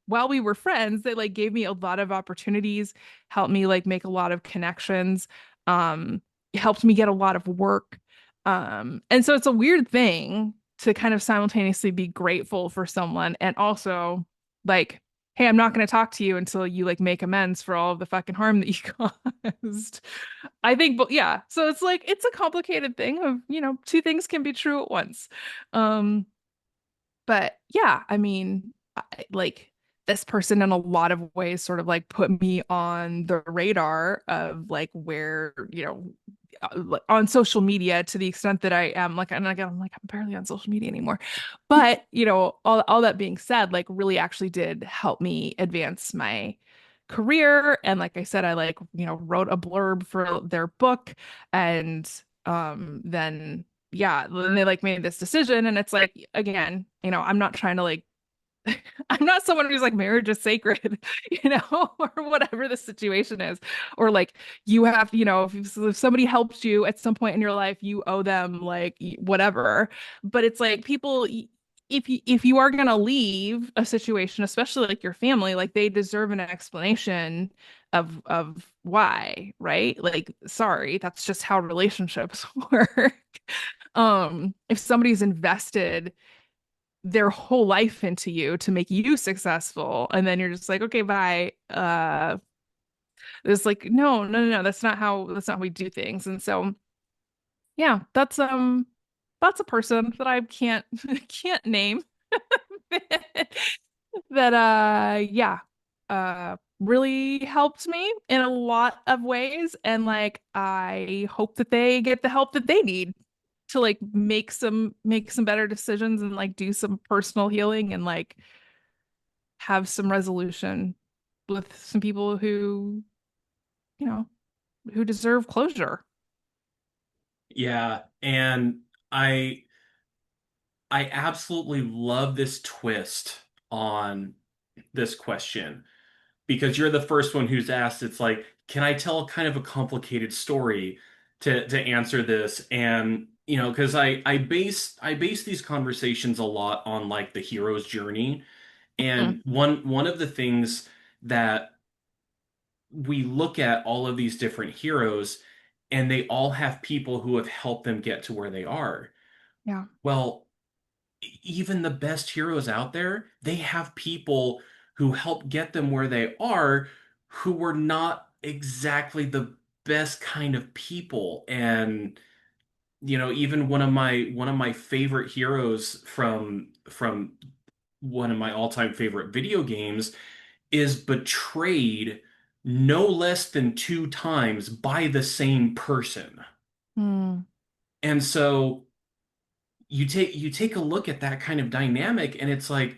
while we were friends, they like gave me a lot of opportunities, helped me like make a lot of connections, um, helped me get a lot of work. And so it's a weird thing to kind of simultaneously be grateful for someone and also like, hey, I'm not going to talk to you until you like make amends for all of the fucking harm that you caused. I think, but yeah, so it's like it's a complicated thing of, two things can be true at once. Um, but yeah, I mean, like this person in a lot of ways sort of like put me on the radar of like where, like, on social media to the extent that I am like, and again, I'm like, I'm barely on social media anymore. But, all that being said, like really actually did help me advance my career. And like I said, I like, wrote a blurb for their book and then yeah, then they like made this decision and it's like again, I'm not trying to like I'm not someone who's like marriage is sacred, or whatever the situation is. Or like you have, if somebody helped you at some point in your life, you owe them like whatever. But it's like people, if you are gonna leave a situation, especially like your family, like they deserve an explanation of why, right? Like, sorry, that's just how relationships work. If somebody's invested their whole life into you to make you successful and then you're just like okay bye it's like no no no no that's not how we do things. And so yeah, that's a person that I can't can't name that yeah really helped me in a lot of ways, and like I hope that they get the help that they need to like make some better decisions and like do some personal healing and like have some resolution with some people you know, who deserve closure.
Yeah, and I I absolutely love this twist on this question because you're the first one who's asked. It's like, can I tell kind of a complicated story to answer this? And because I base these conversations a lot on like the hero's journey,
Mm,
and one of the things that we look at all of these different heroes, and they all have people who have helped them get to where they are.
yeah.
Well, even the best heroes out there, they have people who help get them where they are who were not exactly the best kind of people. And even one of my favorite heroes from one of my all-time favorite video games is betrayed no less than two times by the same person.
Mm,
And so you take a look at that kind of dynamic and it's like,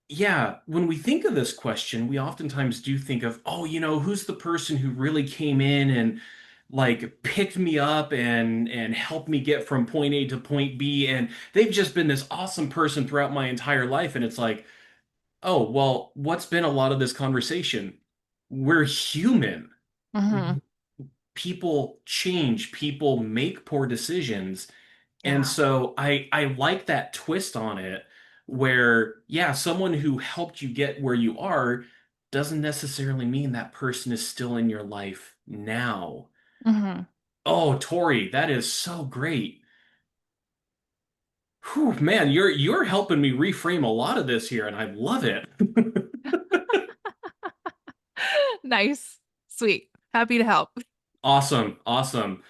yeah, when we think of this question, we oftentimes do think of, oh, who's the person who really came in and like picked me up and helped me get from point A to point B, and they've just been this awesome person throughout my entire life. And it's like, oh, well, what's been a lot of this conversation? We're human.
hmm.
People change, people make poor decisions. And
Yeah.
so I like that twist on it where, yeah, someone who helped you get where you are doesn't necessarily mean that person is still in your life now.
Hmm.
Oh, Tori, that is so great. Whew, man, you're helping me reframe a lot of this here, and I love it.
Nice. Sweet. Happy to help.
Awesome, awesome.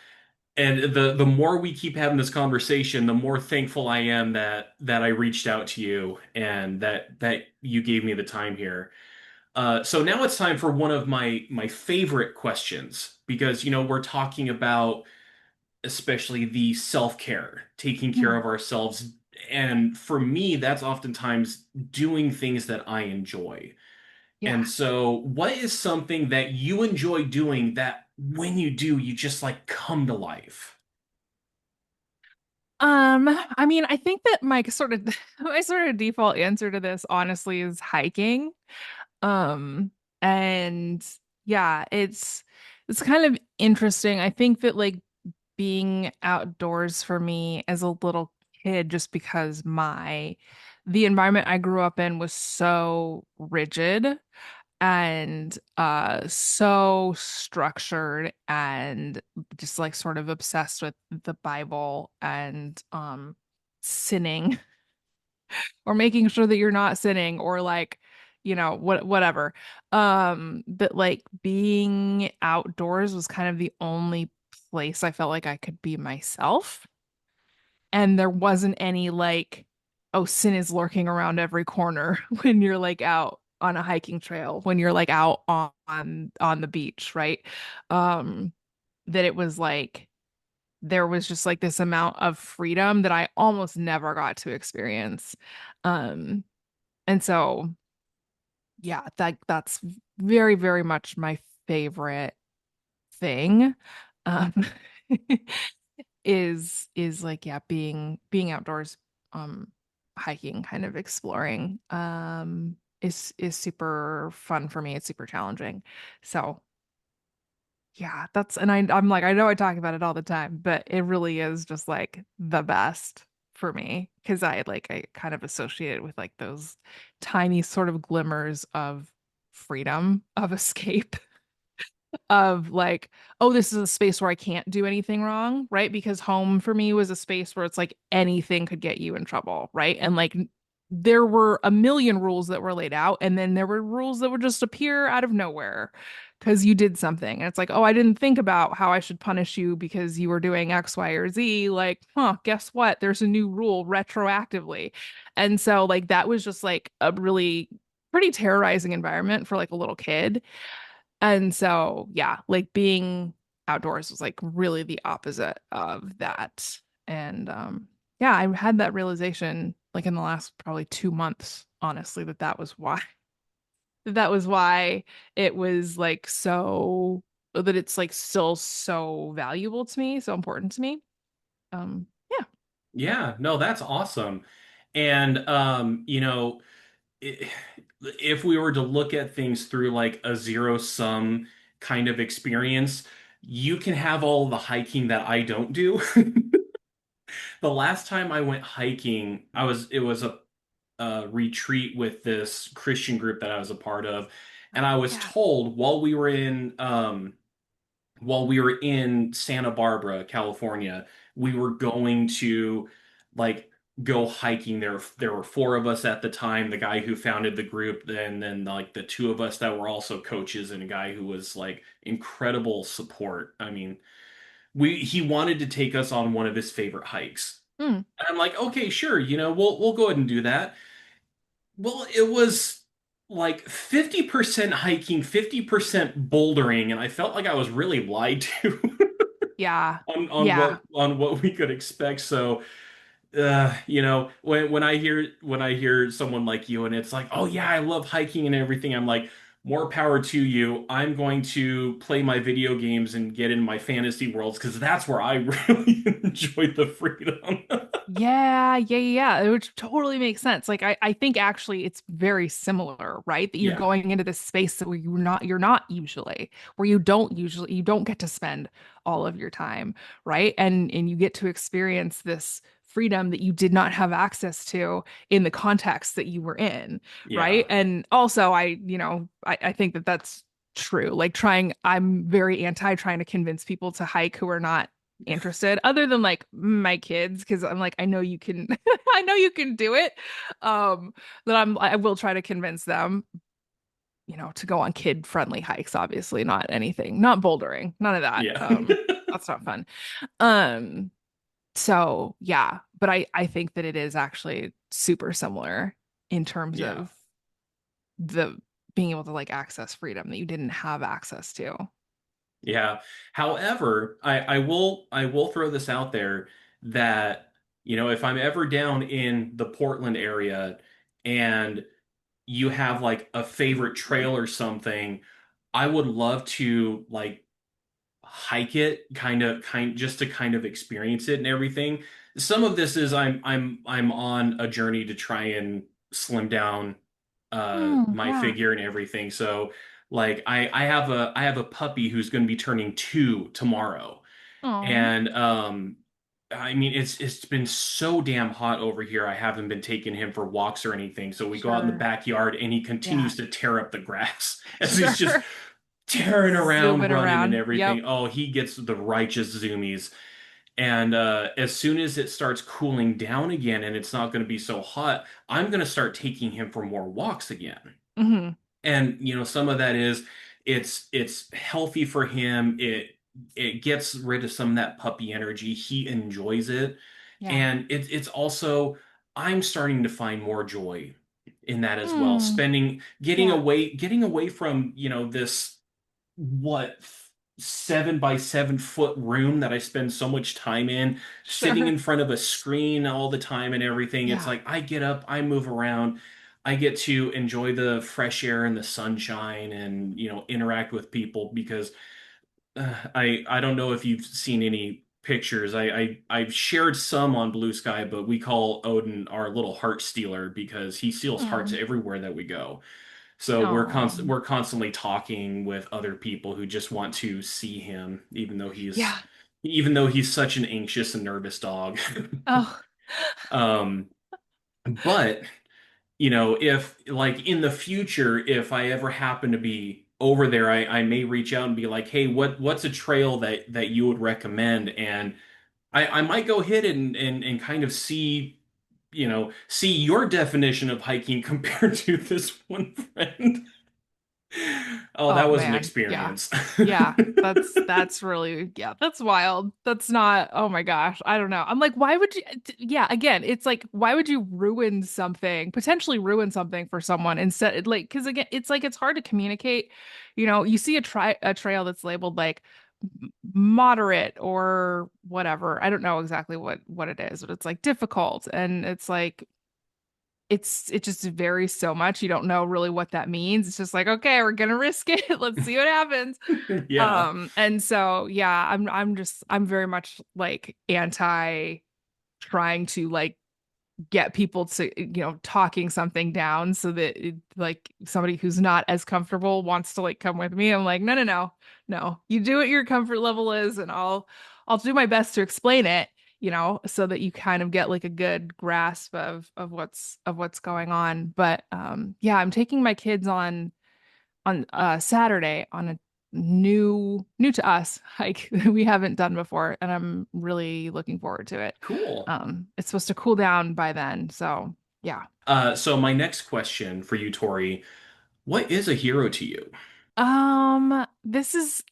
And the more we keep having this conversation, the more thankful I am that I reached out to you and that you gave me the time here. So now it's time for one of my favorite questions because we're talking about especially the self-care, taking care
Mm.
of ourselves. And for me, that's oftentimes doing things that I enjoy.
Yeah.
And so, what is something that you enjoy doing that when you do, you just like come to life?
I mean, I think that my sort of my sort of default answer to this honestly is hiking. Um, and yeah, it's kind of interesting. I think that like being outdoors for me as a little kid, just because the environment I grew up in was so rigid and so structured and just like sort of obsessed with the Bible and sinning or making sure that you're not sinning or like whatever. But like being outdoors was kind of the only place I felt like I could be myself, and there wasn't any like, oh, sin is lurking around every corner when you're like out on a hiking trail, when you're like out on the beach, right? um that it was like there was just like this amount of freedom that I almost never got to experience. um and so yeah, that's very, very much my favorite thing. um is like, yeah, being outdoors, um hiking, kind of exploring, is super fun for me. It's super challenging. So yeah, I'm like, I know I talk about it all the time, but it really is just like the best for me because I kind of associate it with like those tiny sort of glimmers of freedom, of escape, of like, oh, this is a space where I can't do anything wrong, right? Because home for me was a space where it's like anything could get you in trouble, right? And like there were a million rules that were laid out, and then there were rules that would just appear out of nowhere because you did something. And it's like, oh, I didn't think about how I should punish you because you were doing X, Y, or Z. Like, huh, guess what? There's a new rule retroactively. And so like that was just like a really pretty terrorizing environment for like a little kid. And so, yeah, like being outdoors was like really the opposite of that. And yeah, I had that realization like in the last probably 2 months, honestly, that was why that was why it was like so that it's like still so valuable to me, so important to me. Yeah.
Yeah, no, that's awesome. And i- if we were to look at things through like a zero sum kind of experience, you can have all the hiking that I don't do. The last time I went hiking, it was a retreat with this Christian group that I was a part of, and I was
Yeah.
told while we were in Santa Barbara, California, we were going to like go hiking there. There were four of us at the time, the guy who founded the group, and then like the two of us that were also coaches, and a guy who was like incredible support. I mean, we he wanted to take us on one of his favorite hikes.
Mm,
And I'm like, okay, sure, we'll go ahead and do that. Well, it was like 50% hiking, 50% bouldering, and I felt like I was really lied to
yeah.
on
Yeah.
what we could expect. So, when I hear someone like you and it's like, "Oh yeah, I love hiking and everything." I'm like, "More power to you. I'm going to play my video games and get in my fantasy worlds because that's where I really enjoy the freedom."
Yeah, yeah, yeah, yeah. Which totally makes sense. Like I think actually it's very similar, right? That you're
Yeah.
going into this space that where you're not usually, where you don't get to spend all of your time, right? And you get to experience this freedom that you did not have access to in the context that you were in, right?
Yeah.
And also I think that that's true. Like I'm very anti trying to convince people to hike who are not interested, other than like my kids, because I'm like, I know you can I know you can do it. um that I will try to convince them, to go on kid friendly hikes, obviously not anything, not bouldering, none of that.
Yeah.
That's not fun. um so yeah, but I think that it is actually super similar in terms
Yeah.
of the being able to like access freedom that you didn't have access to.
Yeah. However, I will throw this out there that, if I'm ever down in the Portland area and you have like a favorite trail or something, I would love to like hike it, just to kind of experience it and everything. Some of this is I'm on a journey to try and slim down my
Yeah.
figure and everything. So like I have a puppy who's going to be turning 2 tomorrow.
Oh,
And I mean it's been so damn hot over here. I haven't been taking him for walks or anything. So we go out in the
sure.
backyard and he
Yeah.
continues to tear up the grass as he's just
Sure.
tearing around,
Zooming
running and
around. Yep.
everything. Oh, he gets the righteous zoomies. And as soon as it starts cooling down again and it's not going to be so hot, I'm going to start taking him for more walks again.
Hmm.
And some of that is it's healthy for him. It gets rid of some of that puppy energy. He enjoys it.
Yeah.
And it's also I'm starting to find more joy in that as well.
Hmm.
Spending
Yeah.
getting away from, this what 7 by 7 foot room that I spend so much time in, sitting
Sure.
in front of a screen all the time and everything. It's
Yeah.
like I get up, I move around, I get to enjoy the fresh air and the sunshine and interact with people because I don't know if you've seen any pictures. I've shared some on Blue Sky, but we call Odin our little heart stealer because he steals hearts
Hmm.
everywhere that we go. So
Oh.
we're constantly talking with other people who just want to see him,
Yeah.
even though he's such an anxious and nervous dog.
Oh.
Um, but if like in the future, if I ever happen to be over there, I may reach out and be like, hey, what's a trail that you would recommend? And I might go hit it and kind of see your definition of hiking compared to this one friend. Oh, that
Oh
was an
man. Yeah.
experience.
Yeah. That's really, yeah, that's wild. That's not, oh my gosh. I don't know. I'm like, why would you yeah, again, it's like why would you ruin something, potentially ruin something for someone instead like because again, it's like it's hard to communicate. You see a trail that's labeled like moderate or whatever. I don't know exactly what it is, but it's like difficult and it's like it just varies so much. You don't know really what that means. It's just like, okay, we're gonna risk it. Let's see what happens.
Yeah.
And so yeah, I'm very much like anti trying to like get people to talking something down so that like somebody who's not as comfortable wants to like come with me. I'm like, no, no, no, no. You do what your comfort level is, and I'll do my best to explain it, so that you kind of get like a good grasp of what's going on. But yeah, I'm taking my kids on Saturday on a new to us hike we haven't done before, and I'm really looking forward to it.
Cool.
It's supposed to cool down by then, so yeah.
So my next question for you, Tori, what is a hero to you?
This is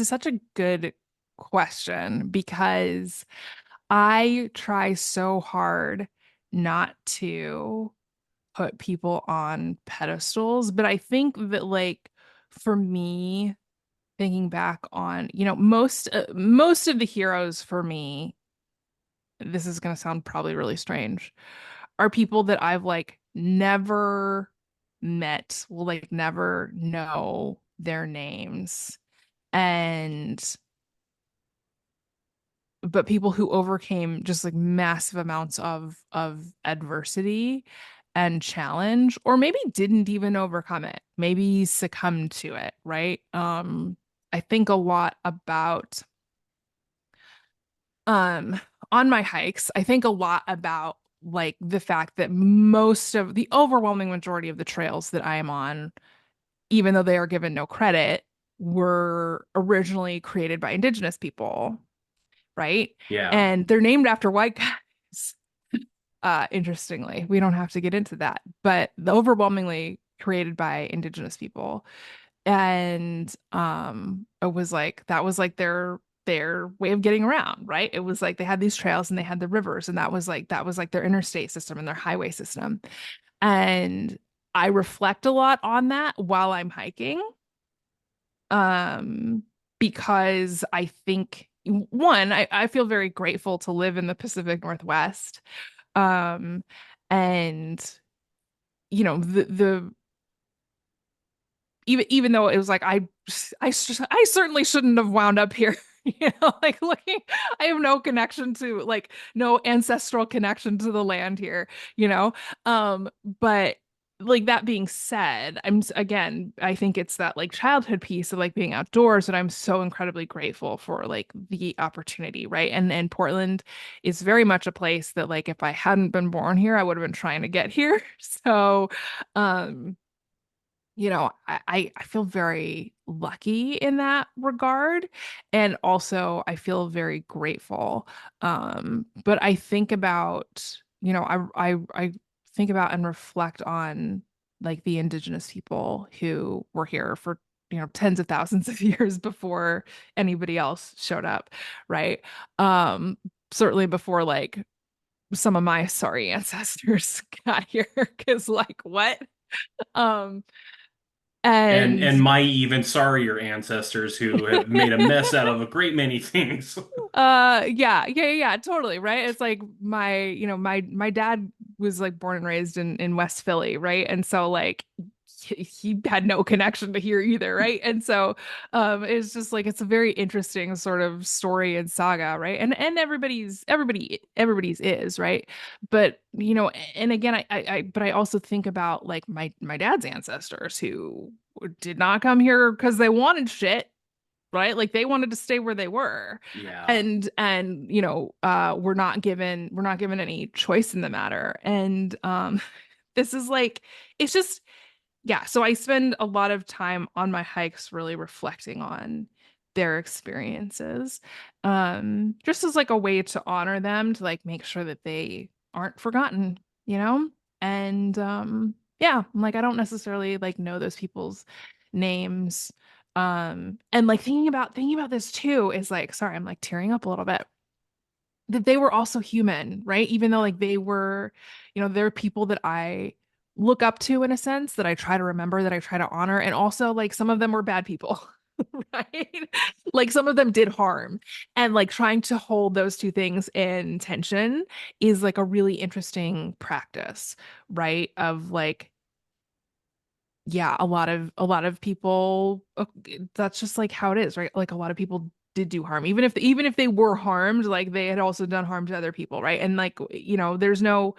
such a good question because I try so hard not to put people on pedestals, but I think that like for me, thinking back on, most of the heroes for me, this is going to sound probably really strange, are people that I've like never met, will like never know their names. And but people who overcame just like massive amounts of adversity and challenge, or maybe didn't even overcome it, maybe succumbed to it, right? I think a lot about um on my hikes, I think a lot about like the fact that most of the overwhelming majority of the trails that I am on, even though they are given no credit, were originally created by indigenous people, right?
Yeah.
And they're named after white guys. Interestingly, we don't have to get into that, but the overwhelmingly created by indigenous people. And it was like that was like their way of getting around, right? It was like they had these trails and they had the rivers, and that was like their interstate system and their highway system. And I reflect a lot on that while I'm hiking. Um because I think one, I feel very grateful to live in the Pacific Northwest. Um, and the even though it was like I certainly shouldn't have wound up here. Like looking, I have no connection to like no ancestral connection to the land here, you know. But like that being said, again, I think it's that like childhood piece of like being outdoors that I'm so incredibly grateful for like the opportunity, right? And Portland is very much a place that like if I hadn't been born here, I would have been trying to get here. So, um I feel very lucky in that regard. And also I feel very grateful. But I think about, I think about and reflect on like the indigenous people who were here for, tens of thousands of years before anybody else showed up, right? Um, Certainly before like some of my sorry ancestors got here, because like what? Um, and
And my even sorrier ancestors who have made a mess out of a great many things.
yeah, totally, right? It's like my dad was like born and raised in West Philly, right? And so like he had no connection to here either, right? And so it's just like it's a very interesting sort of story and saga, right? And everybody's is, right? But and again but I also think about like my dad's ancestors who did not come here because they wanted shit, right? Like they wanted to stay where they were.
Yeah.
And we're not given any choice in the matter. And this is like it's just yeah, so I spend a lot of time on my hikes really reflecting on their experiences. Just as like a way to honor them, to like make sure that they aren't forgotten, you know? And yeah, like I don't necessarily like know those people's names. And like thinking about this too is like, sorry, I'm like tearing up a little bit. That they were also human, right? Even though like they were, they're people that I look up to in a sense, that I try to remember, that I try to honor. And also like some of them were bad people, right? Like some of them did harm. And like trying to hold those two things in tension is like a really interesting practice, right? Of like yeah, a lot of people that's just like how it is, right? Like a lot of people did do harm. Even if they were harmed, like they had also done harm to other people, right? And like, there's no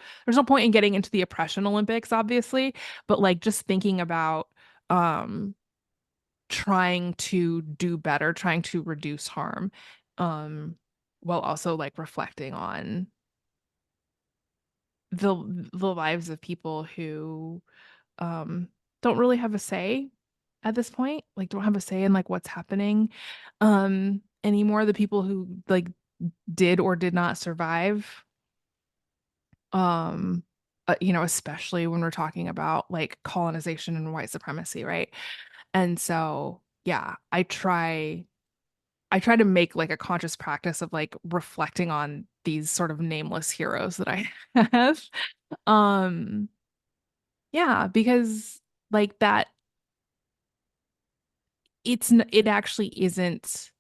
point in getting into the oppression Olympics, obviously, but like just thinking about um trying to do better, trying to reduce harm, um, while also like reflecting on the the lives of people who um don't really have a say at this point, like don't have a say in like what's happening anymore. The people who like did or did not survive, um especially when we're talking about like colonization and white supremacy, right? And so yeah, I try to make like a conscious practice of like reflecting on these sort of nameless heroes that I have. um yeah, because like that it actually isn't.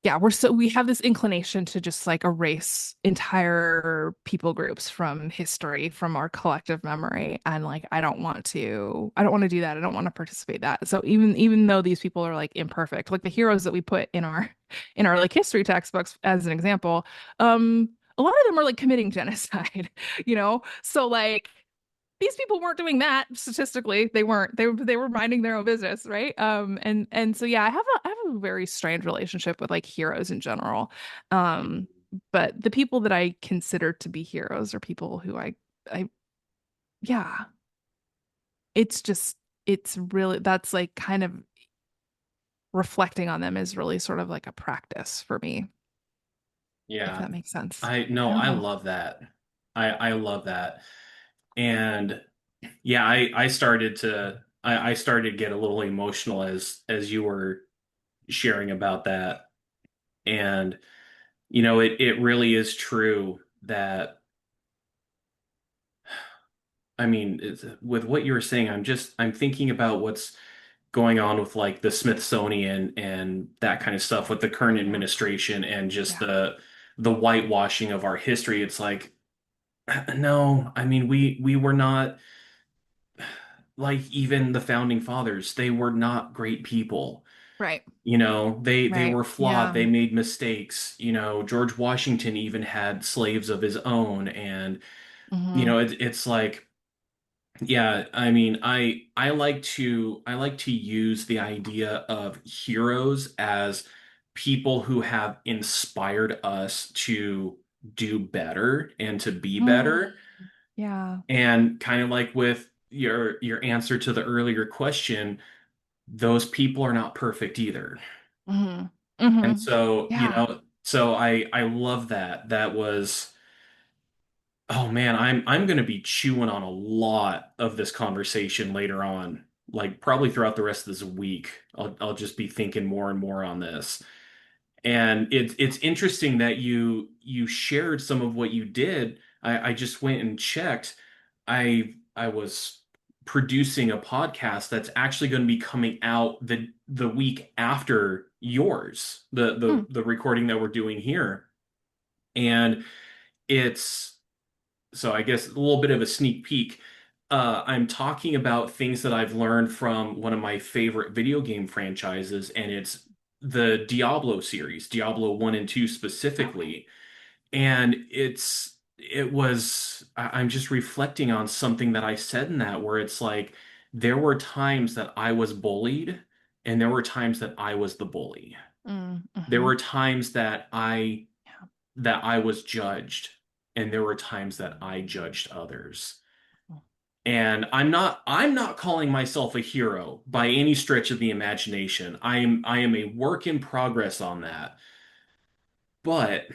Yeah, we have this inclination to just like erase entire people groups from history, from our collective memory. And like I don't want to do that. I don't want to participate in that. So even though these people are like imperfect, like the heroes that we put in our like history textbooks as an example, a lot of them are like committing genocide, So like these people weren't doing that statistically. They weren't. They were minding their own business, right? And so yeah, I have a very strange relationship with like heroes in general. Um, but the people that I consider to be heroes are people who I yeah, it's just it's really that's like kind of reflecting on them is really sort of like a practice for me, if
Yeah.
that makes sense.
I
I
no,
don't
I
know.
love that. I love that. And yeah, I started to get a little emotional as you were sharing about that. And it really is true that I mean, with what you were saying, I'm thinking about what's going on with like the Smithsonian and that kind of stuff with the current
Yeah.
administration and just
Yeah.
the whitewashing of our history. It's like, no, I mean, we were not like even the founding fathers. They were not great people.
Right.
They
Right.
were flawed.
Yeah.
They made mistakes. George Washington even had slaves of his own, and
Hmm.
it's like, yeah, I mean, I like to use the idea of heroes as people who have inspired us to do better and to be
Mm.
better.
Yeah.
And kind of like with your answer to the earlier question, those people are not perfect either.
Hmm.
And
Hmm.
so,
Yeah.
I love that. That was, oh man, I'm going to be chewing on a lot of this conversation later on. Like probably throughout the rest of this week. I'll just be thinking more and more on this. And it's interesting that you shared some of what you did. I just went and checked. I was producing a podcast that's actually going to be coming out the week after yours, the
Mm.
the the recording that we're doing here. And it's so I guess a little bit of a sneak peek. I'm talking about things that I've learned from one of my favorite video game franchises, and it's the Diablo series, Diablo 1 and 2
Okay.
specifically. And I'm just reflecting on something that I said in that, where it's like there were times that I was bullied, and there were times that I was the bully.
Mm.
There
Hmm.
were times
Yeah.
that I was judged, and there were times that I judged others. And I'm not calling myself a hero by any stretch of the imagination. I am a work in progress on that. But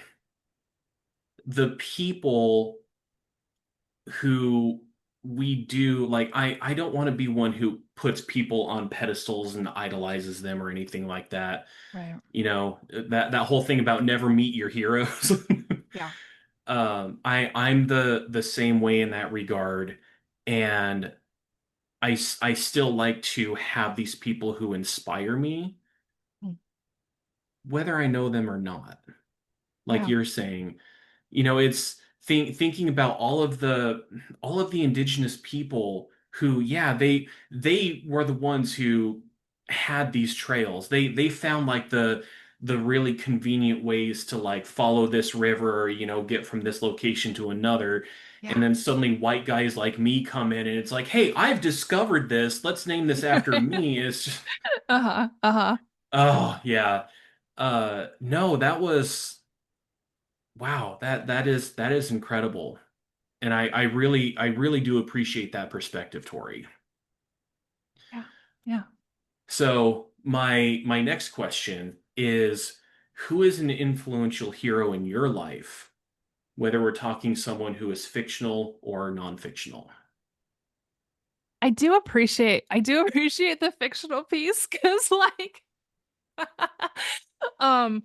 the people who we do like I don't want to be one who puts people on pedestals and idolizes them or anything like that.
Right.
That whole thing about never meet your heroes.
Yeah.
I'm the same way in that regard, and I still like to have these people who inspire me,
Mm.
whether I know them or not. Like
Yeah.
you're saying, it's thinking about all of the indigenous people who, yeah, they were the ones who had these trails. They found like the really convenient ways to like follow this river or, get from this location to another. And
Yeah.
then suddenly white guys like me come in and it's like, hey, I've discovered this. Let's name this after me. It's just,
Uh-huh. Uh-huh.
oh yeah. No, that was wow, that is incredible. And I really do appreciate that perspective, Tori.
Yeah. Yeah.
So my next question is, who is an influential hero in your life, whether we're talking someone who is fictional or non-fictional?
I do appreciate the fictional piece because like um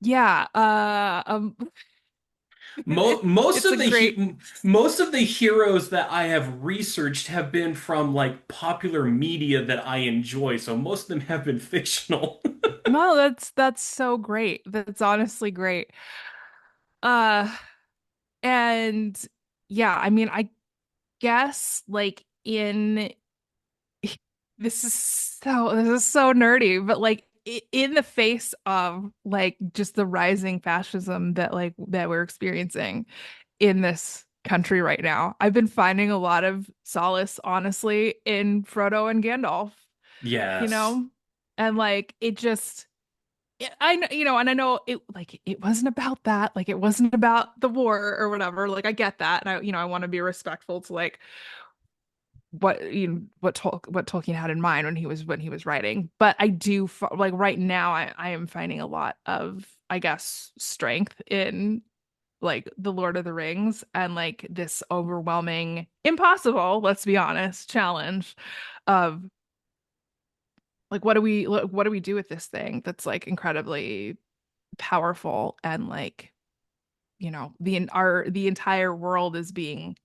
yeah,
Mo most
it's a
of the
great.
he most of the heroes that I have researched have been from like popular media that I enjoy, so most of them have been fictional.
No, that's so great. That's honestly great. Uh and yeah, I mean, I guess like in this is so nerdy, but like in the face of like just the rising fascism that we're experiencing in this country right now, I've been finding a lot of solace, honestly, in Frodo and Gandalf, you
Yes.
know? And like it just I know, and I know it like it wasn't about that, like it wasn't about the war or whatever. Like I get that. And I want to be respectful to like what Tolkien had in mind when he was writing. But I do like right now I am finding a lot of I guess strength in like the Lord of the Rings and like this overwhelming, impossible, let's be honest, challenge of like what do we do with this thing that's like incredibly powerful and like the entire world is being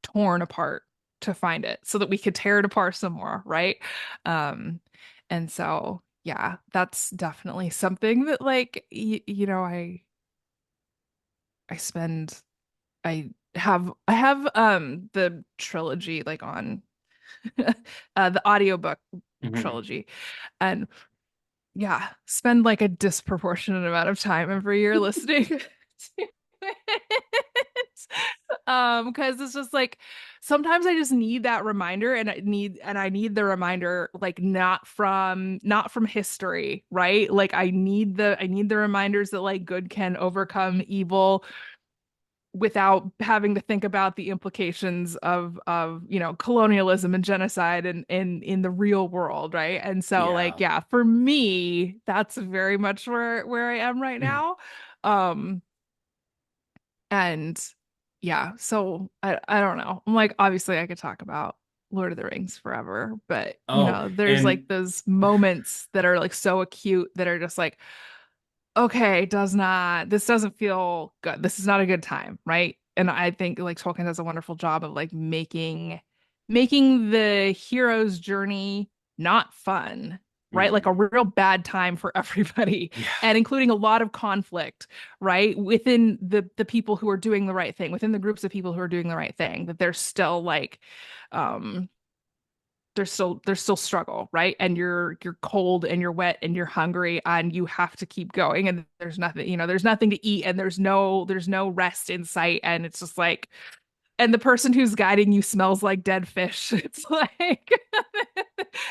torn apart. to find it so that we could tear it apart some more, right? Um, and so yeah, that's definitely something that like you know, I spend I have the trilogy like on the audiobook
Mhm.
trilogy and yeah, spend like a disproportionate amount of time every year listening to it. Because it's just like sometimes I just need that reminder and I need the reminder like not from history, right? Like I need the reminders that like good can overcome evil without having to think about the implications of you know colonialism and genocide and in the real world, right? And so like
Yeah.
yeah, for me that's very much where I am right now. um and yeah, so I don't know, I'm like obviously I could talk about Lord of the Rings forever, but you
Oh,
know there's like
and
those moments that are like so acute that are just like okay, this doesn't feel good. This is not a good time, right? And I think like Tolkien does a wonderful job of like making the hero's journey not fun, right? Like a
mhm.
real bad time for everybody,
Yeah.
and including a lot of conflict, right? Within the people who are doing the right thing, within the groups of people who are doing the right thing, that there's still like um there's still struggle, right? And you're cold and you're wet and you're hungry and you have to keep going and there's nothing, you know, there's nothing to eat and there's no rest in sight and it's just like and the person who's guiding you smells like dead fish. It's like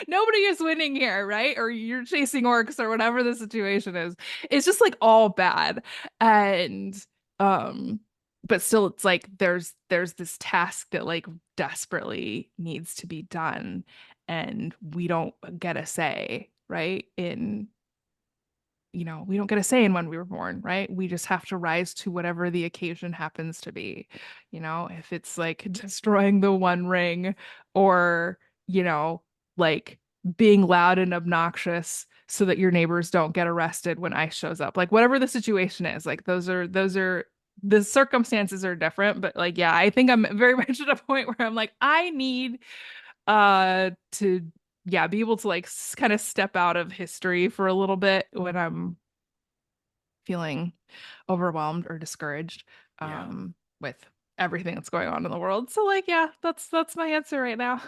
nobody is winning here, right? Or you're chasing orcs or whatever the situation is. It's just like all bad. And um but still it's like there's this task that like desperately needs to be done and we don't get a say, right? In you know, we don't get a say in when we were born, right? We just have to rise to whatever the occasion happens to be. You know, if it's like destroying the One Ring or, you know, like being loud and obnoxious so that your neighbors don't get arrested when ICE shows up. Like whatever the situation is, like those are the circumstances are different, but like yeah, I think I'm very much at a point where I'm like I need to yeah, be able to like kind of step out of history for a little bit when I'm feeling overwhelmed or discouraged
Yeah.
with everything that's going on in the world. So like yeah, that's my answer right now.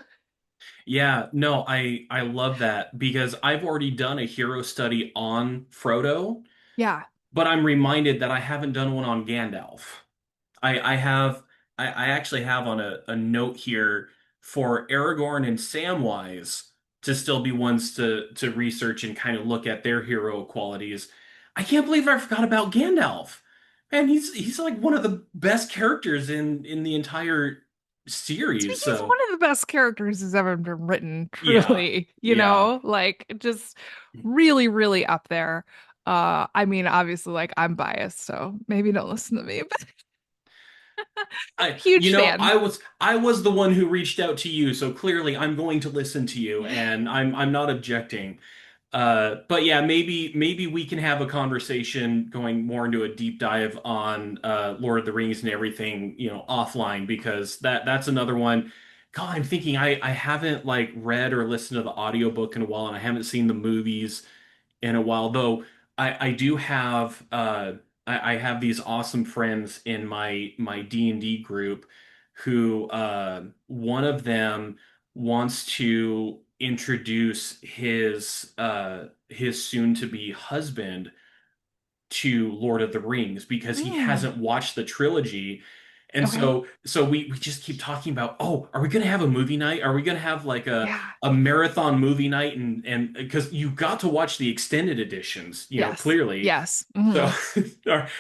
Yeah, no, I love that because I've already done a hero study on Frodo,
Yeah.
but I'm reminded that I haven't done one on Gandalf. I have I actually have on a note here for Aragorn and Samwise to still be ones to research and kind of look at their hero qualities. I can't believe I forgot about Gandalf. Man, he's like one of the best characters in the entire series.
He's
So
one of the best characters who's ever been written,
yeah,
truly, you
yeah.
know, like just really, really up there. I mean, obviously, like I'm biased, so maybe don't listen to me, but huge fan.
I was the one who reached out to you, so clearly I'm going to listen to you, and I'm not objecting. But yeah, maybe we can have a conversation going more into a deep dive on Lord of the Rings and everything, you know, offline because that's another one. God, I'm thinking I haven't like read or listened to the audiobook in a while, and I haven't seen the movies in a while, though I do have I have these awesome friends in my D&D group who one of them wants to introduce his soon to be husband to Lord of the Rings because he
Mm,
hasn't watched the trilogy. And
okay.
so we just keep talking about, oh, are we gonna have a movie night? Are we gonna have like
Yeah.
a marathon movie night? And because you got to watch the extended editions, you know,
Yes.
clearly.
Yes.
So
Hmm.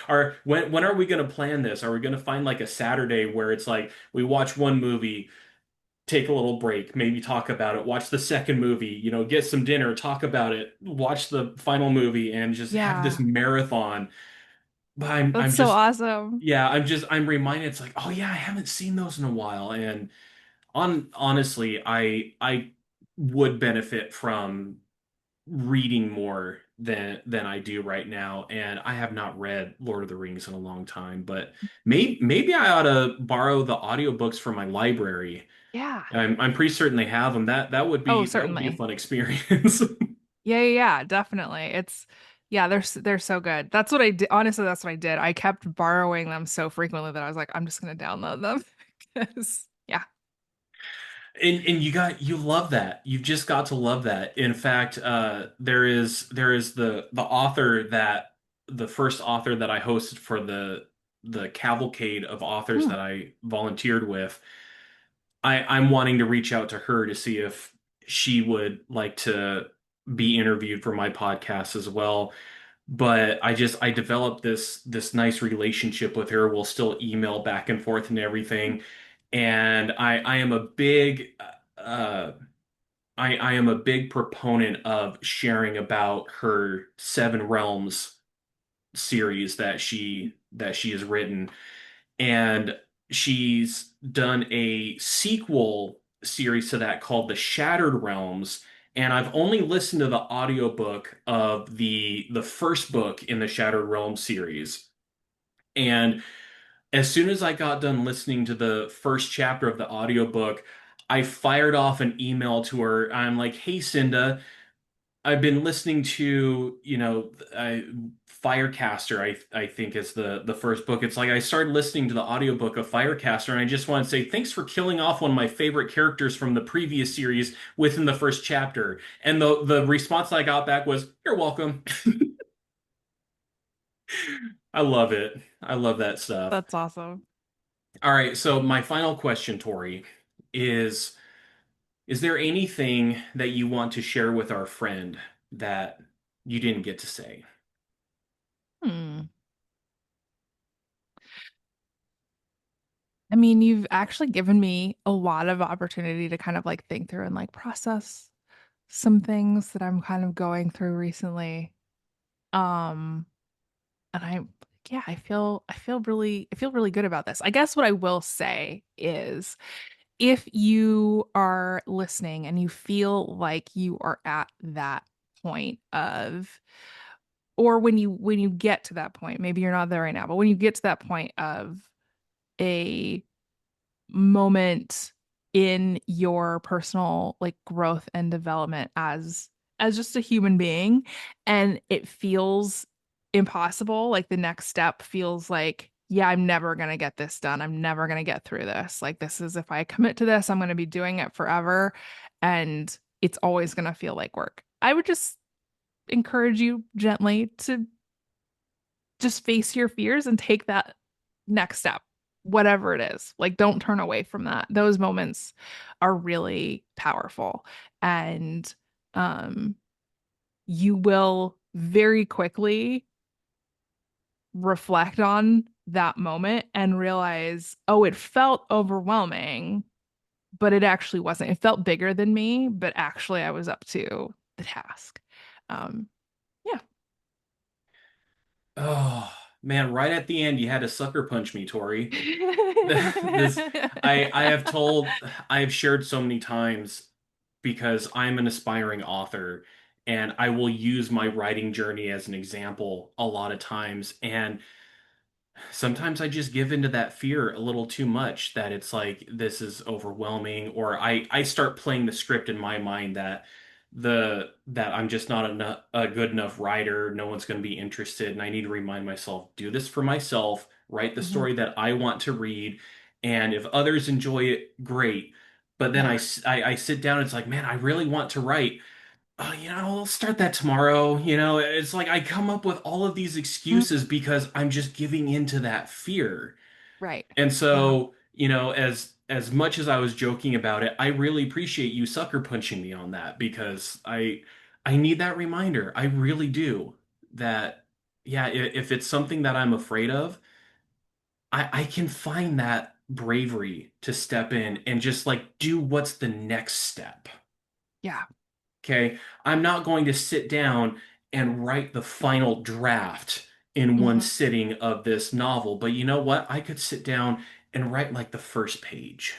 are when are we gonna plan this? Are we gonna find like a Saturday where it's like we watch one movie, take a little break, maybe talk about it, watch the second movie, you know, get some dinner, talk about it, watch the final movie, and just have this
Yeah.
marathon. But I'm
That's so
just
awesome.
yeah, I'm reminded it's like, oh yeah, I haven't seen those in a while. And honestly, I would benefit from reading more than I do right now. And I have not read Lord of the Rings in a long time, but maybe I ought to borrow the audiobooks from my library.
Yeah.
I'm pretty certain they have them.
Oh,
That would be a
certainly.
fun experience.
Yeah, yeah, yeah, definitely. Yeah, they're so good. That's what I did. Honestly, that's what I did. I kept borrowing them so frequently that I was like, I'm just gonna download them. 'Cause, yeah.
And you love that. You've just got to love that. In fact, there is the author that the first author that I hosted for the cavalcade of authors
Hmm.
that I volunteered with. I'm wanting to reach out to her to see if she would like to be interviewed for my podcast as well. But I developed this nice relationship with her. We'll still email back and forth and everything. And I am a big uh I am a big proponent of sharing about her Seven Realms series that she has written. And she's done a sequel series to that called The Shattered Realms. And I've only listened to the audiobook of the first book in the Shattered Realms series. And as soon as I got done listening to the first chapter of the audiobook, I fired off an email to her. I'm like, "Hey Cinda, I've been listening to, Firecaster, I think is the first book. It's like I started listening to the audiobook of Firecaster, and I just want to say thanks for killing off one of my favorite characters from the previous series within the first chapter." And the response I got back was, "You're welcome." I love it. I love that stuff.
That's awesome.
All right, so my final question, Tori, is is there anything that you want to share with our friend that you didn't get to say?
Hmm. I mean, you've actually given me a lot of opportunity to kind of like think through and like process some things that I'm kind of going through recently. Um, and yeah, I feel really good about this. I guess what I will say is if you are listening and you feel like you are at that point of, or when you get to that point, maybe you're not there right now, but when you get to that point of a moment in your personal like growth and development as just a human being, and it feels impossible, like the next step feels like, yeah, I'm never going to get this done, I'm never going to get through this, like this is, if I commit to this, I'm going to be doing it forever, and it's always going to feel like work. I would just encourage you gently to just face your fears and take that next step, whatever it is. Like, don't turn away from that. Those moments are really powerful. And um, you will very quickly reflect on that moment and realize, oh, it felt overwhelming, but it actually wasn't. It felt bigger than me, but actually I was up to the task. Um, yeah.
Oh, man, right at the end you had to sucker punch me, Tori. This I have told I have shared so many times because I'm an aspiring author and I will use my writing journey as an example a lot of times. And sometimes I just give into that fear a little too much that it's like this is overwhelming, or I start playing the script in my mind that that I'm just not a good enough writer, no one's going to be interested, and I need to remind myself, do this for myself, write the
Mhm.
story that I want to read, and if others enjoy it, great. But then
Yeah.
I sit down, it's like, man, I really want to write. Oh, I'll start that tomorrow. It's like I come up with all of these excuses
Mhm.
because I'm just giving into that fear.
Right.
And
Yeah.
so, as much as I was joking about it, I really appreciate you sucker punching me on that because I need that reminder. I really do. That yeah, if it's something that I'm afraid of, I can find that bravery to step in and just like do what's the next step.
Yeah.
Okay. I'm not going to sit down and write the final draft in one
Mhm.
sitting of this novel, but you know what? I could sit down and write like the first page.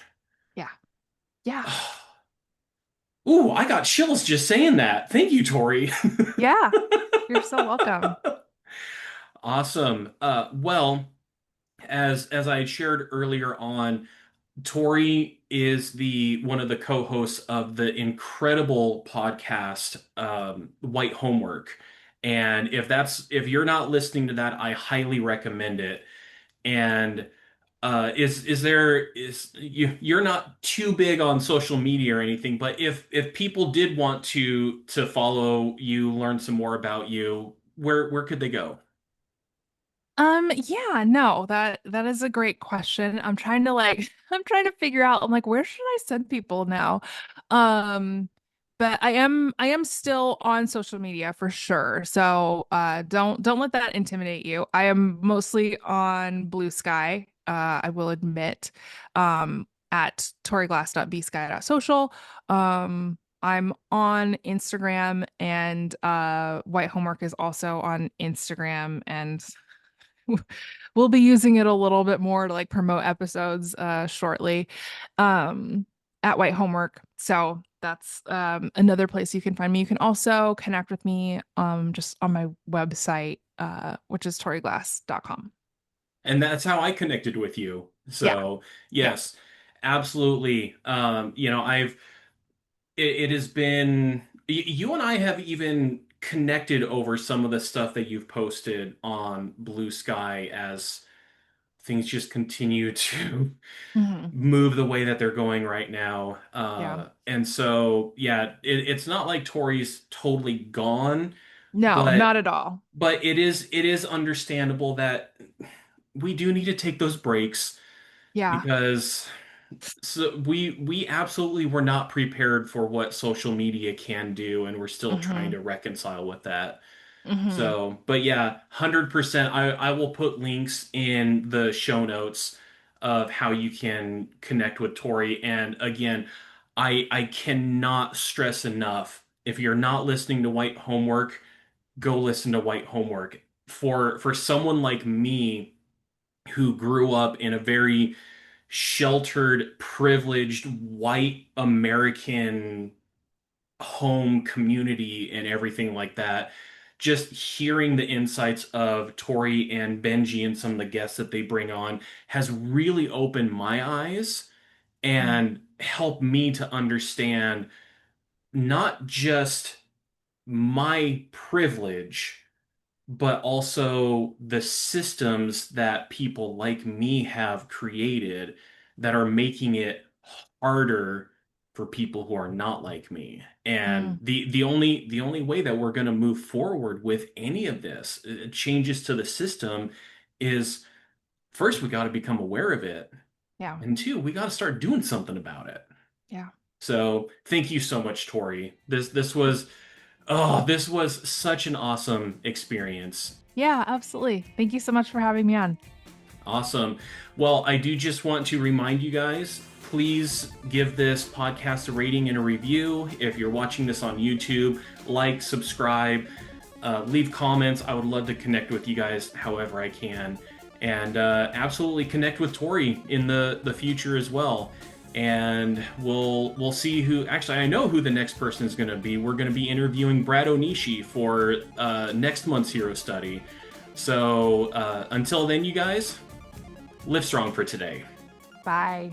Yeah. Yeah.
Ooh, I got chills just saying that. Thank you, Tori.
Yeah. You're so welcome.
Awesome. Well, as I had shared earlier on, Tori is the one of the co-hosts of the incredible podcast White Homework. And if you're not listening to that, I highly recommend it. And is there is you're not too big on social media or anything, but if people did want to follow you, learn some more about you, where could they go?
Yeah, no, that is a great question. I'm trying to like I'm trying to figure out, I'm like, where should I send people now? Um, but I am still on social media for sure. So don't let that intimidate you. I am mostly on Blue Sky, I will admit. At toryglass.bsky.social. I'm on Instagram, and White Homework is also on Instagram, and we'll be using it a little bit more to like promote episodes shortly at White Homework. So that's another place you can find me. You can also connect with me just on my website, which is toryglass.com.
And that's how I connected with you.
Yeah,
So,
yeah.
yes, absolutely. It has been you and I have even connected over some of the stuff that you've posted on Blue Sky as things just continue to
Hmm.
move the way that they're going right now.
Yeah.
And so, yeah, it's not like Tori's totally gone,
No,
but
not at all.
it is understandable that we do need to take those breaks
Yeah.
because we absolutely were not prepared for what social media can do, and we're still trying
Hmm.
to reconcile with that.
Hmm.
So, but yeah, 100%. I will put links in the show notes of how you can connect with Tori. And again, I cannot stress enough, if you're not listening to White Homework, go listen to White Homework. For someone like me who grew up in a very sheltered, privileged white American home community and everything like that. Just hearing the insights of Tori and Benji and some of the guests that they bring on has really opened my eyes and helped me to understand not just my privilege, but also the systems that people like me have created that are making it harder for people who are not like me. And
Hmm.
the only way that we're going to move forward with any of this changes to the system is, first we got to become aware of it,
Yeah.
and two, we got to start doing something about it.
Yeah.
So thank you so much, Tori. This was such an awesome experience.
Yeah, absolutely. Thank you so much for having me on.
Awesome. Well, I do just want to remind you guys, please give this podcast a rating and a review. If you're watching this on YouTube, like, subscribe, leave comments. I would love to connect with you guys however I can. And absolutely connect with Tori in the future as well. And we'll see who, actually, I know who the next person is going to be. We're going to be interviewing Brad Onishi for next month's Hero Study. So until then, you guys, live strong for today.
Bye.